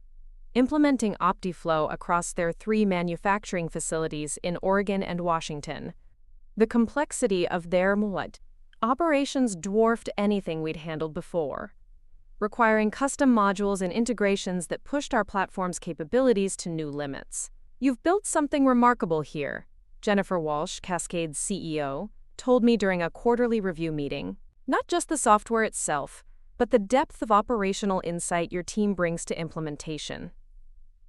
implementing OptiFlow across their 3 manufacturing facilities in Oregon and Washington. The complexity of their operations dwarfed anything we'd handled before, requiring custom modules and integrations that pushed our platform's capabilities to new limits. "You've built something remarkable here," Jennifer Walsh, Cascade's CEO, told me during a quarterly review meeting. "Not just the software itself, but the depth of operational insight your team brings to implementation."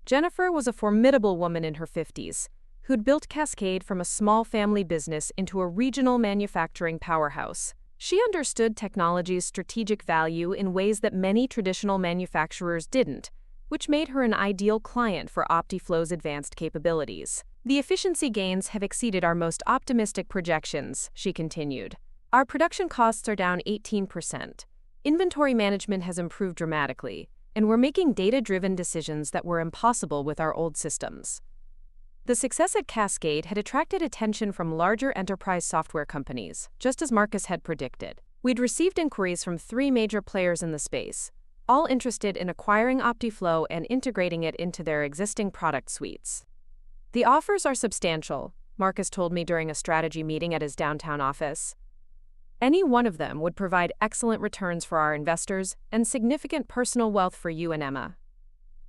Jennifer was a formidable woman in her 50s, who'd built Cascade from a small family business into a regional manufacturing powerhouse. She understood technology's strategic value in ways that many traditional manufacturers didn't, which made her an ideal client for OptiFlow's advanced capabilities. "The efficiency gains have exceeded our most optimistic projections," she continued. "Our production costs are down 18%. Inventory management has improved dramatically, and we're making data-driven decisions that were impossible with our old systems." The success at Cascade had attracted attention from larger enterprise software companies, just as Marcus had predicted. We'd received inquiries from 3 major players in the space: all interested in acquiring OptiFlow and integrating it into their existing product suites. The offers are substantial, Marcus told me during a strategy meeting at his downtown office. Any one of them would provide excellent returns for our investors and significant personal wealth for you and Emma.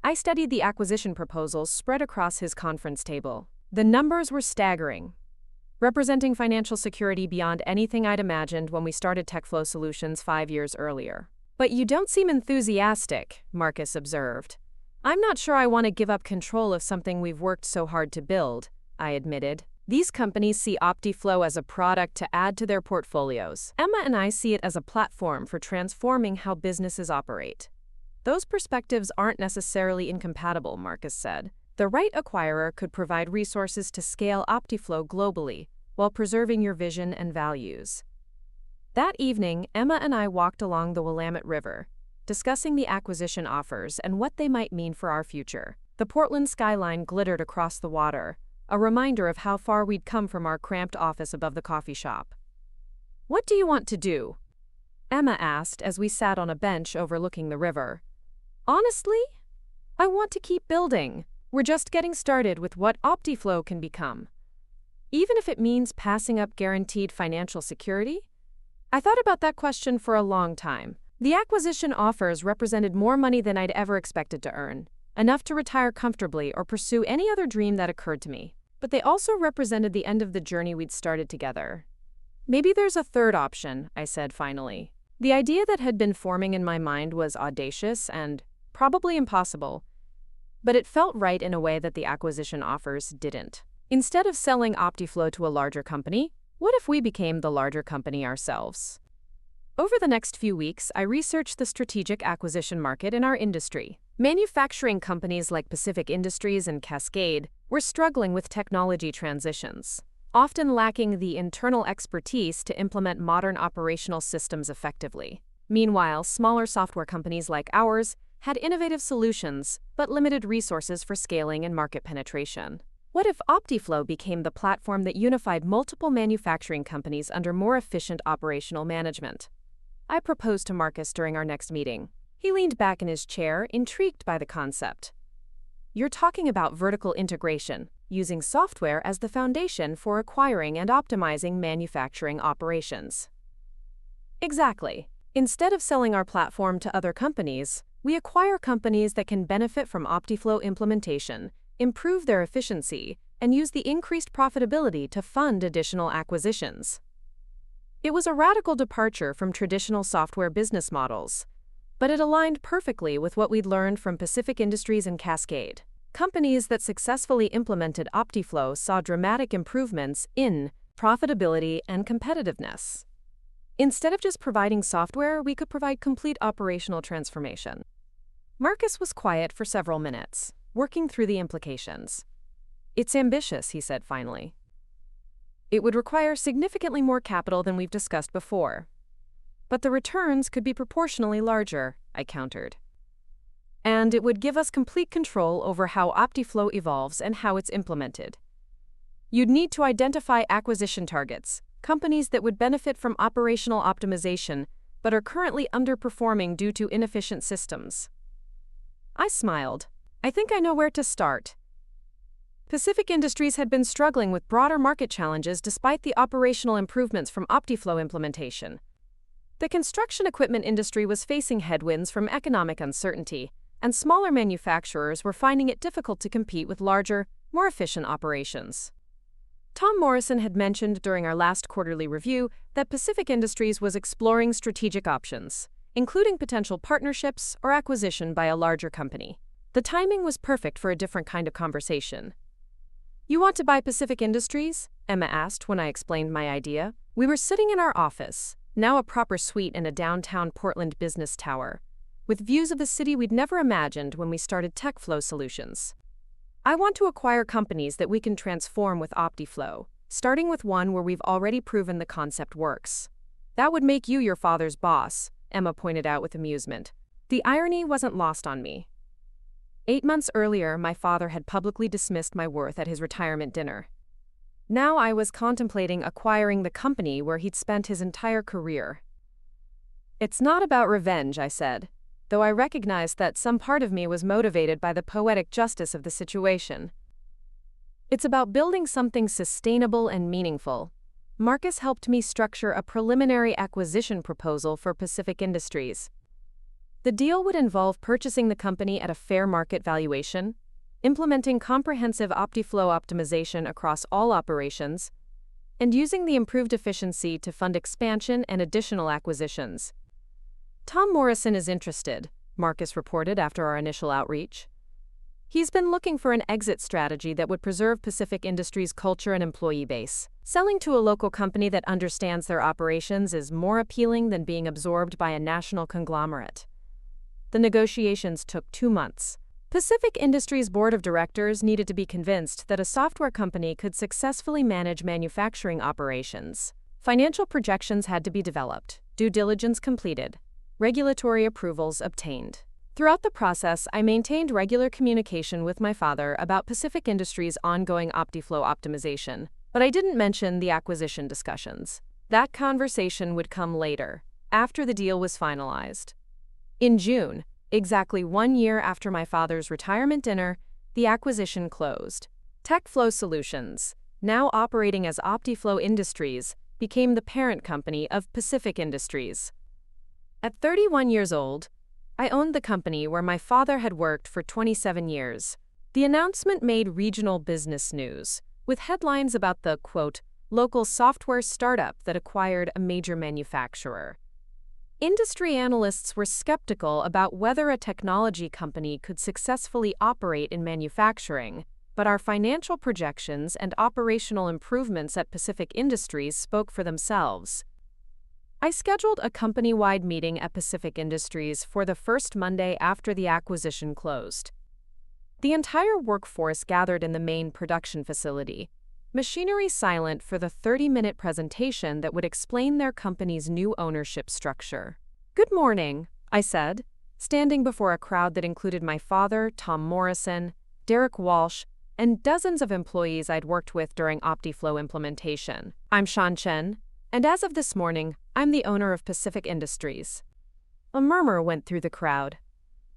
I studied the acquisition proposals spread across his conference table. The numbers were staggering, representing financial security beyond anything I'd imagined when we started TechFlow Solutions 5 years earlier. But you don't seem enthusiastic, Marcus observed. I'm not sure I want to give up control of something we've worked so hard to build, I admitted. These companies see OptiFlow as a product to add to their portfolios. Emma and I see it as a platform for transforming how businesses operate. Those perspectives aren't necessarily incompatible, Marcus said. The right acquirer could provide resources to scale OptiFlow globally while preserving your vision and values. That evening, Emma and I walked along the Willamette River, discussing the acquisition offers and what they might mean for our future. The Portland skyline glittered across the water, a reminder of how far we'd come from our cramped office above the coffee shop. "What do you want to do?" Emma asked as we sat on a bench overlooking the river. "Honestly, I want to keep building. We're just getting started with what OptiFlow can become. Even if it means passing up guaranteed financial security?" I thought about that question for a long time. The acquisition offers represented more money than I'd ever expected to earn, enough to retire comfortably or pursue any other dream that occurred to me. But they also represented the end of the journey we'd started together. "Maybe there's a third option," I said finally. The idea that had been forming in my mind was audacious and probably impossible, but it felt right in a way that the acquisition offers didn't. Instead of selling OptiFlow to a larger company, what if we became the larger company ourselves? Over the next few weeks, I researched the strategic acquisition market in our industry. Manufacturing companies like Pacific Industries and Cascade were struggling with technology transitions, often lacking the internal expertise to implement modern operational systems effectively. Meanwhile, smaller software companies like ours had innovative solutions but limited resources for scaling and market penetration. What if OptiFlow became the platform that unified multiple manufacturing companies under more efficient operational management? I proposed to Marcus during our next meeting. He leaned back in his chair, intrigued by the concept. "You're talking about vertical integration, using software as the foundation for acquiring and optimizing manufacturing operations." Exactly. Instead of selling our platform to other companies, we acquire companies that can benefit from OptiFlow implementation, improve their efficiency, and use the increased profitability to fund additional acquisitions. It was a radical departure from traditional software business models, but it aligned perfectly with what we'd learned from Pacific Industries and Cascade. Companies that successfully implemented OptiFlow saw dramatic improvements in profitability and competitiveness. Instead of just providing software, we could provide complete operational transformation. Marcus was quiet for several minutes, working through the implications. "It's ambitious," he said finally. "It would require significantly more capital than we've discussed before. But the returns could be proportionally larger," I countered. "And it would give us complete control over how OptiFlow evolves and how it's implemented. You'd need to identify acquisition targets, companies that would benefit from operational optimization but are currently underperforming due to inefficient systems." I smiled. "I think I know where to start." Pacific Industries had been struggling with broader market challenges despite the operational improvements from OptiFlow implementation. The construction equipment industry was facing headwinds from economic uncertainty, and smaller manufacturers were finding it difficult to compete with larger, more efficient operations. Tom Morrison had mentioned during our last quarterly review that Pacific Industries was exploring strategic options, including potential partnerships or acquisition by a larger company. The timing was perfect for a different kind of conversation. "You want to buy Pacific Industries?" Emma asked when I explained my idea. We were sitting in our office, now a proper suite in a downtown Portland business tower, with views of the city we'd never imagined when we started TechFlow Solutions. "I want to acquire companies that we can transform with OptiFlow, starting with one where we've already proven the concept works." "That would make you your father's boss," Emma pointed out with amusement. The irony wasn't lost on me. 8 months earlier, my father had publicly dismissed my worth at his retirement dinner. Now I was contemplating acquiring the company where he'd spent his entire career. "It's not about revenge," I said. though I recognized that some part of me was motivated by the poetic justice of the situation. It's about building something sustainable and meaningful. Marcus helped me structure a preliminary acquisition proposal for Pacific Industries. The deal would involve purchasing the company at a fair market valuation, implementing comprehensive OptiFlow optimization across all operations, and using the improved efficiency to fund expansion and additional acquisitions. Tom Morrison is interested, Marcus reported after our initial outreach. He's been looking for an exit strategy that would preserve Pacific Industries' culture and employee base. Selling to a local company that understands their operations is more appealing than being absorbed by a national conglomerate. The negotiations took 2 months. Pacific Industries' board of directors needed to be convinced that a software company could successfully manage manufacturing operations. Financial projections had to be developed, due diligence completed, regulatory approvals obtained. Throughout the process, I maintained regular communication with my father about Pacific Industries' ongoing OptiFlow optimization, but I didn't mention the acquisition discussions. That conversation would come later, after the deal was finalized. In June, exactly 1 year after my father's retirement dinner, the acquisition closed. TechFlow Solutions, now operating as OptiFlow Industries, became the parent company of Pacific Industries. At 31 years old, I owned the company where my father had worked for 27 years. The announcement made regional business news, with headlines about the, quote, local software startup that acquired a major manufacturer. Industry analysts were skeptical about whether a technology company could successfully operate in manufacturing, but our financial projections and operational improvements at Pacific Industries spoke for themselves. I scheduled a company-wide meeting at Pacific Industries for the first Monday after the acquisition closed. The entire workforce gathered in the main production facility, machinery silent for the 30-minute presentation that would explain their company's new ownership structure. "Good morning," I said, standing before a crowd that included my father, Tom Morrison, Derek Walsh, and dozens of employees I'd worked with during OptiFlow implementation. "I'm Chen, and as of this morning, I'm the owner of Pacific Industries." A murmur went through the crowd.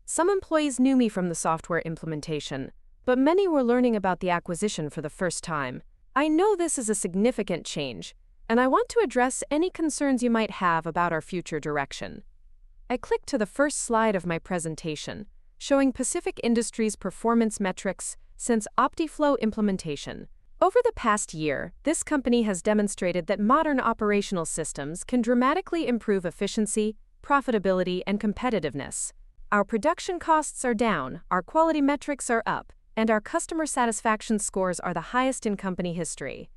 Some employees knew me from the software implementation, but many were learning about the acquisition for the first time. I know this is a significant change, and I want to address any concerns you might have about our future direction. I clicked to the first slide of my presentation, showing Pacific Industries' performance metrics since OptiFlow implementation. Over the past year, this company has demonstrated that modern operational systems can dramatically improve efficiency, profitability, and competitiveness. Our production costs are down, our quality metrics are up, and our customer satisfaction scores are the highest in company history.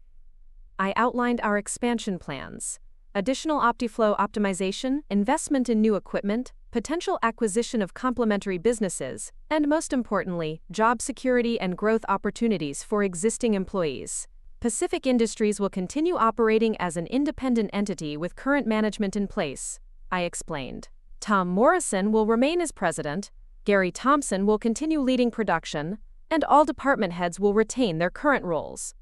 I outlined our expansion plans: additional OptiFlow optimization, investment in new equipment, potential acquisition of complementary businesses, and most importantly, job security and growth opportunities for existing employees. Pacific Industries will continue operating as an independent entity with current management in place, I explained. Tom Morrison will remain as president, Gary Thompson will continue leading production, and all department heads will retain their current roles.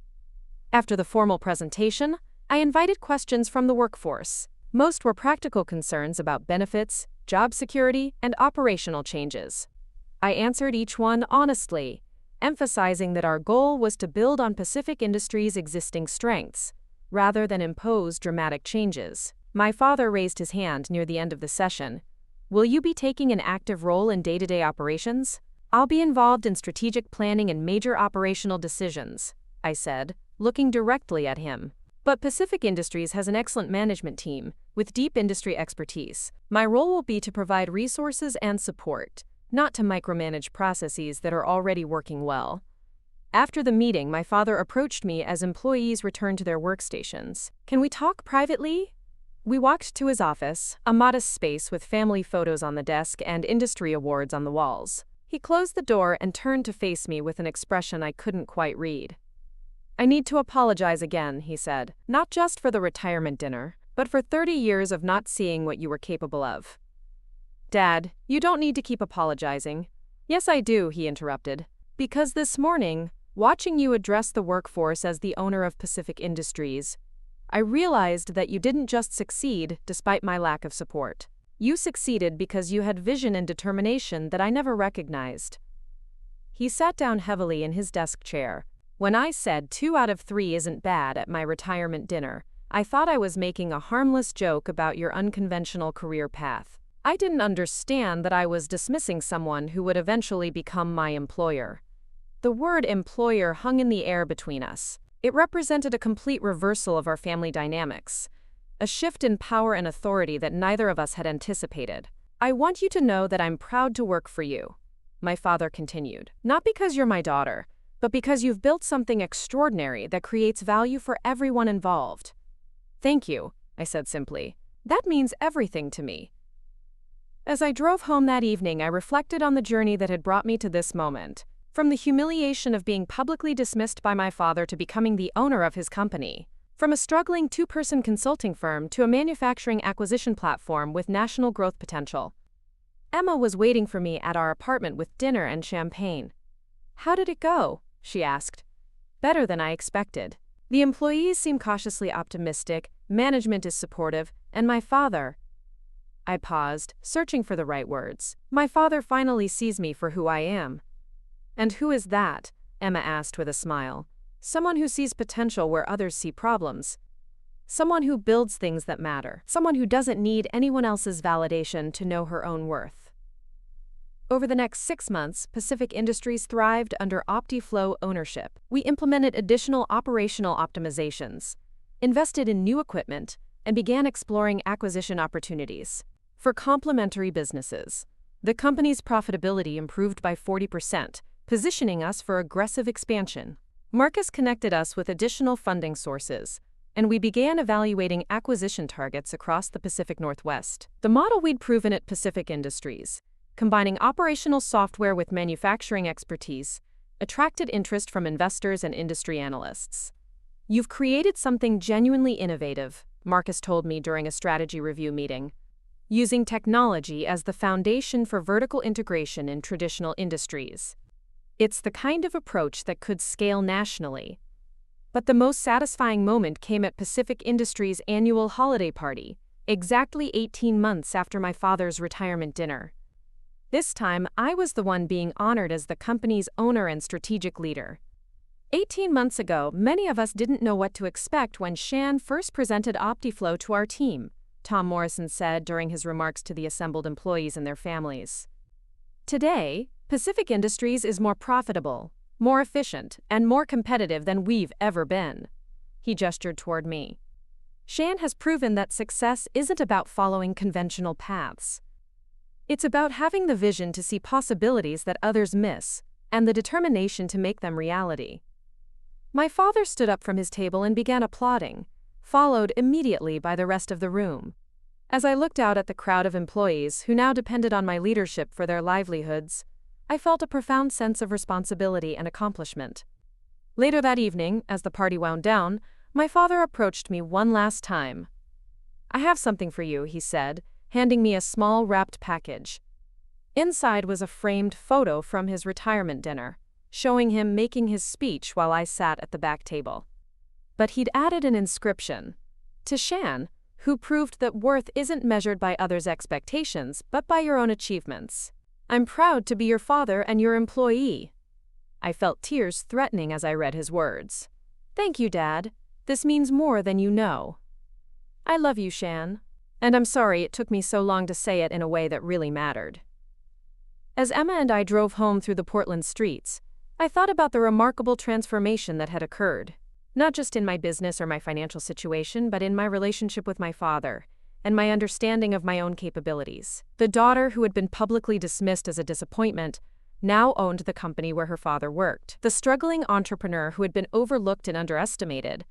After the formal presentation, I invited questions from the workforce. Most were practical concerns about benefits, job security, and operational changes. I answered each one honestly, emphasizing that our goal was to build on Pacific Industries' existing strengths, rather than impose dramatic changes. My father raised his hand near the end of the session. "Will you be taking an active role in day-to-day operations?" "I'll be involved in strategic planning and major operational decisions," I said, looking directly at him. "But Pacific Industries has an excellent management team, with deep industry expertise. My role will be to provide resources and support, not to micromanage processes that are already working well." After the meeting, my father approached me as employees returned to their workstations. "Can we talk privately?" We walked to his office, a modest space with family photos on the desk and industry awards on the walls. He closed the door and turned to face me with an expression I couldn't quite read. "I need to apologize again," he said, "not just for the retirement dinner, but for 30 years of not seeing what you were capable of." "Dad, you don't need to keep apologizing." "Yes, I do," he interrupted. "Because this morning, watching you address the workforce as the owner of Pacific Industries, I realized that you didn't just succeed despite my lack of support. You succeeded because you had vision and determination that I never recognized. He sat down heavily in his desk chair. When I said 2 out of 3 isn't bad at my retirement dinner, I thought I was making a harmless joke about your unconventional career path. I didn't understand that I was dismissing someone who would eventually become my employer. The word employer hung in the air between us. It represented a complete reversal of our family dynamics, a shift in power and authority that neither of us had anticipated. I want you to know that I'm proud to work for you, my father continued. Not because you're my daughter, but because you've built something extraordinary that creates value for everyone involved. Thank you, I said simply. That means everything to me. As I drove home that evening, I reflected on the journey that had brought me to this moment. From the humiliation of being publicly dismissed by my father to becoming the owner of his company. From a struggling 2-person consulting firm to a manufacturing acquisition platform with national growth potential. Emma was waiting for me at our apartment with dinner and champagne. How did it go? She asked. Better than I expected. The employees seem cautiously optimistic, management is supportive, and my father. I paused, searching for the right words. My father finally sees me for who I am. And who is that? Emma asked with a smile. Someone who sees potential where others see problems. Someone who builds things that matter. Someone who doesn't need anyone else's validation to know her own worth. Over the next 6 months, Pacific Industries thrived under OptiFlow ownership. We implemented additional operational optimizations, invested in new equipment, and began exploring acquisition opportunities. For complementary businesses, the company's profitability improved by 40%, positioning us for aggressive expansion. Marcus connected us with additional funding sources, and we began evaluating acquisition targets across the Pacific Northwest. The model we'd proven at Pacific Industries, combining operational software with manufacturing expertise, attracted interest from investors and industry analysts. You've created something genuinely innovative, Marcus told me during a strategy review meeting, using technology as the foundation for vertical integration in traditional industries. It's the kind of approach that could scale nationally. But the most satisfying moment came at Pacific Industries' annual holiday party, exactly 18 months after my father's retirement dinner. This time, I was the one being honored as the company's owner and strategic leader. 18 months ago, many of us didn't know what to expect when Shan first presented OptiFlow to our team, Tom Morrison said during his remarks to the assembled employees and their families. Today, Pacific Industries is more profitable, more efficient, and more competitive than we've ever been. He gestured toward me. Shan has proven that success isn't about following conventional paths. It's about having the vision to see possibilities that others miss, and the determination to make them reality. My father stood up from his table and began applauding, followed immediately by the rest of the room. As I looked out at the crowd of employees who now depended on my leadership for their livelihoods, I felt a profound sense of responsibility and accomplishment. Later that evening, as the party wound down, my father approached me one last time. I have something for you, he said, handing me a small wrapped package. Inside was a framed photo from his retirement dinner, showing him making his speech while I sat at the back table. But he'd added an inscription. To Shan, who proved that worth isn't measured by others' expectations, but by your own achievements. I'm proud to be your father and your employee. I felt tears threatening as I read his words. Thank you, Dad. This means more than you know. I love you, Shan. And I'm sorry it took me so long to say it in a way that really mattered. As Emma and I drove home through the Portland streets, I thought about the remarkable transformation that had occurred. Not just in my business or my financial situation, but in my relationship with my father, and my understanding of my own capabilities. The daughter who had been publicly dismissed as a disappointment now owned the company where her father worked. The struggling entrepreneur who had been overlooked and underestimated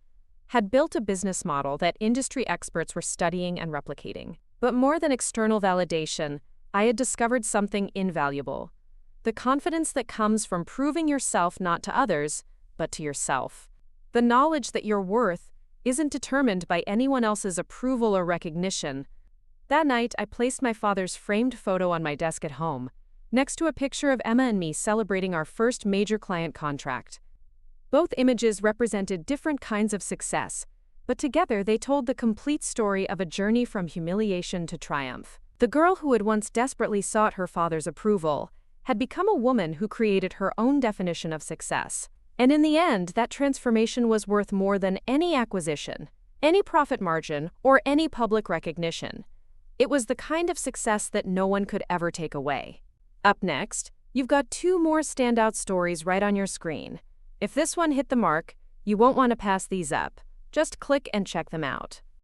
had built a business model that industry experts were studying and replicating. But more than external validation, I had discovered something invaluable. The confidence that comes from proving yourself not to others, but to yourself. The knowledge that your worth isn't determined by anyone else's approval or recognition. That night, I placed my father's framed photo on my desk at home, next to a picture of Emma and me celebrating our first major client contract. Both images represented different kinds of success, but together they told the complete story of a journey from humiliation to triumph. The girl who had once desperately sought her father's approval had become a woman who created her own definition of success. And in the end, that transformation was worth more than any acquisition, any profit margin, or any public recognition. It was the kind of success that no one could ever take away. Up next, you've got 2 more standout stories right on your screen. If this one hit the mark, you won't want to pass these up. Just click and check them out.